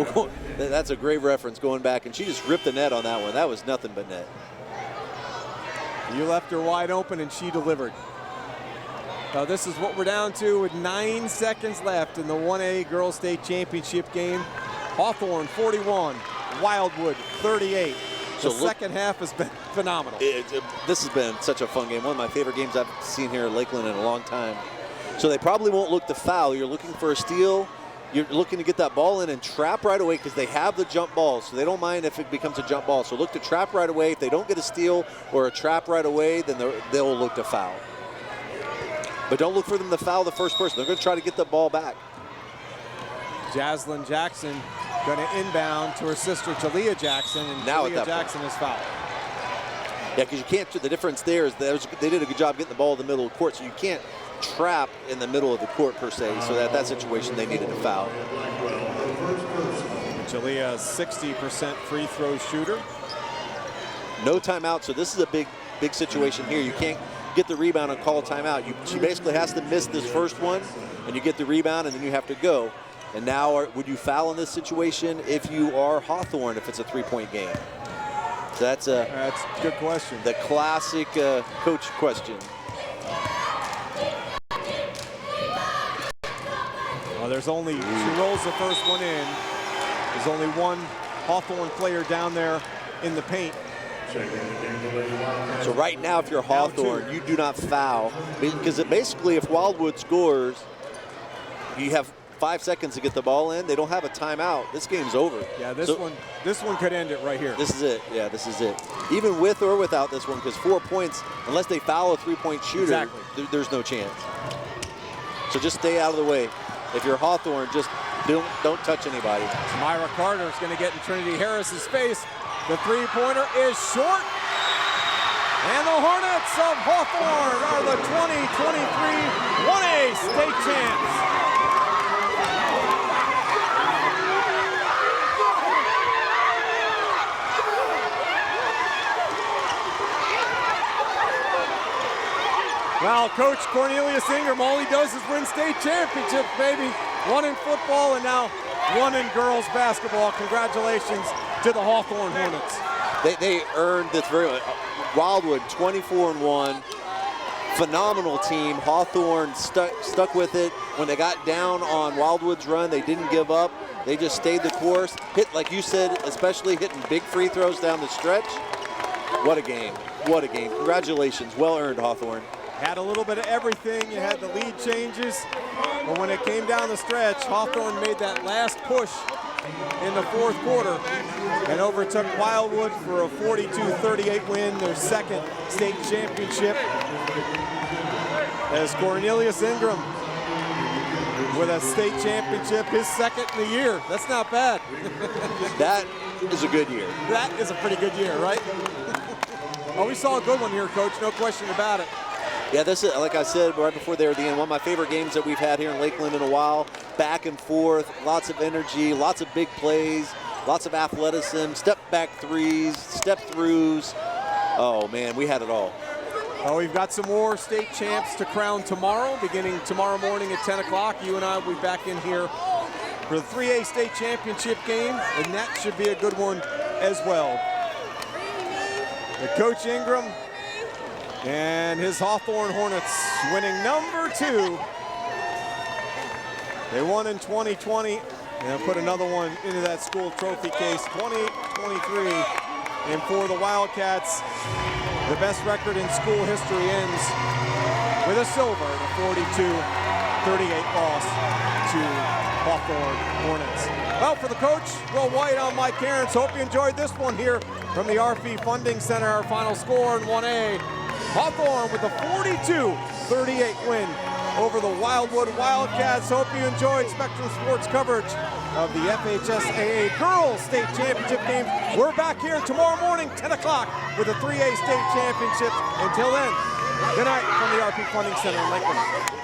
S3: That's a great reference going back, and she just ripped the net on that one. That was nothing but net.
S2: You left her wide open, and she delivered. This is what we're down to with 9 seconds left in the 1A Girls State Championship game. Hawthorne 41, Wildwood 38. The second half has been phenomenal.
S3: This has been such a fun game. One of my favorite games I've seen here in Lakeland in a long time. So they probably won't look to foul. You're looking for a steal. You're looking to get that ball in and trap right away because they have the jump ball. So they don't mind if it becomes a jump ball. So look to trap right away. If they don't get a steal or a trap right away, then they'll look to foul. But don't look for them to foul the first person. They're going to try to get the ball back.
S2: Jaslyn Jackson going to inbound to her sister Talia Jackson, and
S3: now
S2: Talia Jackson is fouled.
S3: Yeah, because you can't. The difference there is that they did a good job getting the ball in the middle of the court, so you can't trap in the middle of the court per se. So that situation they needed to foul.
S2: Talia, 60% free throw shooter.
S3: No timeout. So this is a big situation here. You can't get the rebound and call a timeout. She basically has to miss this first one, and you get the rebound, and then you have to go. And now, would you foul in this situation if you are Hawthorne, if it's a 3-point game? So that's a
S2: good question.
S3: The classic coach question.
S2: Well, there's only, she rolls the first one in. There's only one Hawthorne player down there in the paint.
S3: So right now, if you're Hawthorne, you do not foul. Because basically, if Wildwood scores, you have 5 seconds to get the ball in. They don't have a timeout. This game's over.
S2: Yeah, this one could end it right here.
S3: This is it. Yeah, this is it. Even with or without this one, because 4 points, unless they foul a 3-point shooter, there's no chance. So just stay out of the way. If you're Hawthorne, just don't touch anybody.
S2: Myra Carter is going to get in Trinidy Harris's face. The 3-pointer is short. And the Hornets of Hawthorne are the 2023 1A state champs. Well, Coach Cornelius Ingram, all he does is win state championships, baby. 1 in football and now 1 in girls basketball. Congratulations to the Hawthorne Hornets.
S3: They earned this very much. Wildwood 24-1, phenomenal team. Hawthorne stuck with it. When they got down on Wildwood's run, they didn't give up. They just stayed the course. Hit, like you said, especially hitting big free throws down the stretch. What a game. What a game. Congratulations. Well earned, Hawthorne.
S2: Had a little bit of everything. You had the lead changes. But when it came down the stretch, Hawthorne made that last push in the 4th quarter and overtook Wildwood for a 42-38 win, their 2nd state championship. As Cornelius Ingram with a state championship, his 2nd in the year. That's not bad.
S3: That is a good year.
S2: That is a pretty good year, right? Oh, we saw a good one here, Coach, no question about it.
S3: Yeah, this is, like I said right before they were at the end, one of my favorite games that we've had here in Lakeland in a while. Back and forth, lots of energy, lots of big plays, lots of athleticism, step-back threes, step-throughs. Oh, man, we had it all.
S2: Oh, we've got some more state champs to crown tomorrow, beginning tomorrow morning at 10 o'clock. You and I will be back in here for the 3A state championship game, and that should be a good one as well. The Coach Ingram and his Hawthorne Hornets winning number 2. They won in 2020 and put another one into that school trophy case, 28-23 And for the Wildcats, the best record in school history ends with a silver and a 42-38 loss to Hawthorne Hornets. Well, for the coach, Will White, I'm Mike Cairns. Hope you enjoyed this one here from the RP Funding Center. Our final score in 1A. Hawthorne with a 42-38 win over the Wildwood Wildcats. Hope you enjoyed Spectrum Sports coverage of the FHSAA Girls State Championship game. We're back here tomorrow morning, 10 o'clock, with the 3A State Championship. Until then, good night from the RP Funding Center in Lakeland.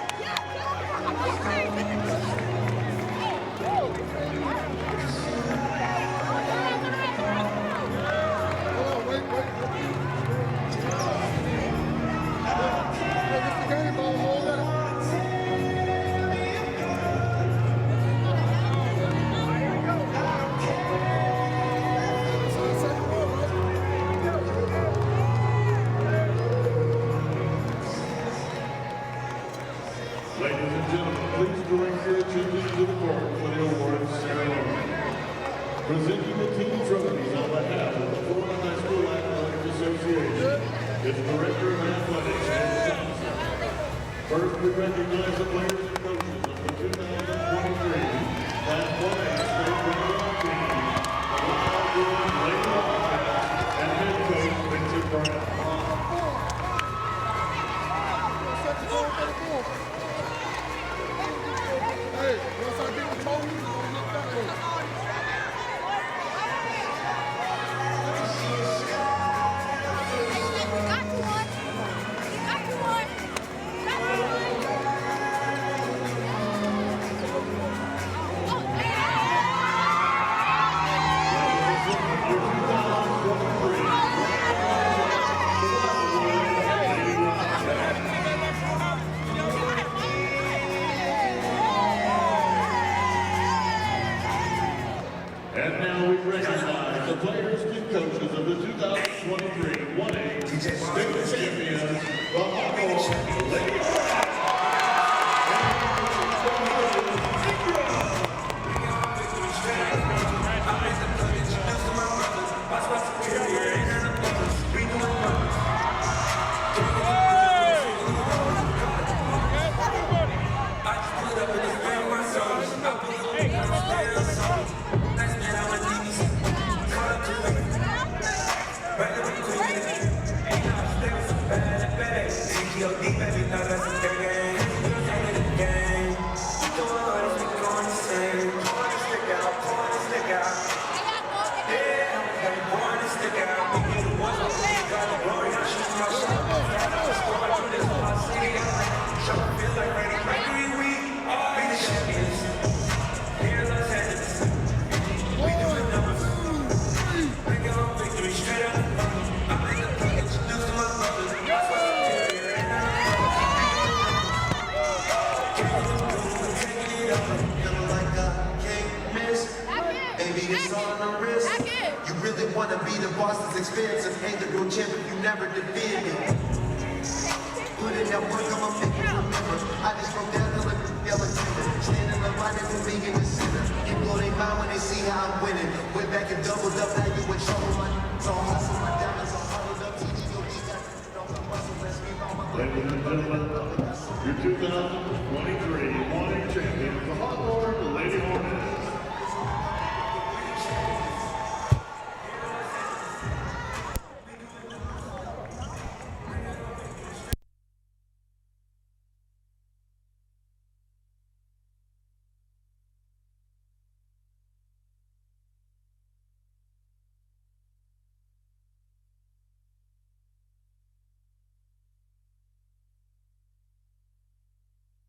S1: Ladies and gentlemen, please direct your attention to the court for the awards ceremony. Presenting the team trophies on behalf of the Florida High School Athletic Association is Director of Athletics, Ed Johnson. First, we recognize the players and coaches of the 2023 Class 1A State Football team, the Wildwood Lady Wildcats, and head coach Vincent Brown.
S4: Hey, once I get the phone, I'm gonna look that way.
S1: And now we recognize the players and coaches of the 2023 1A State Champions, the Hawthorne Lady
S5: You really want to be the boss that's expensive. Ain't the real champion, you never defend it. Put in that work, I'ma make you remember. I just broke down to look yellow timber. Standing up right next to me in the center. You blow their mind when they see how I'm winning. Went back and doubled up, now you in trouble. So hustle my diamonds, so huddled up. TD, your beat, don't come bustle, let's be on my
S1: Ladies and gentlemen, your 2023 1A champions, the Hawthorne Lady Hornets.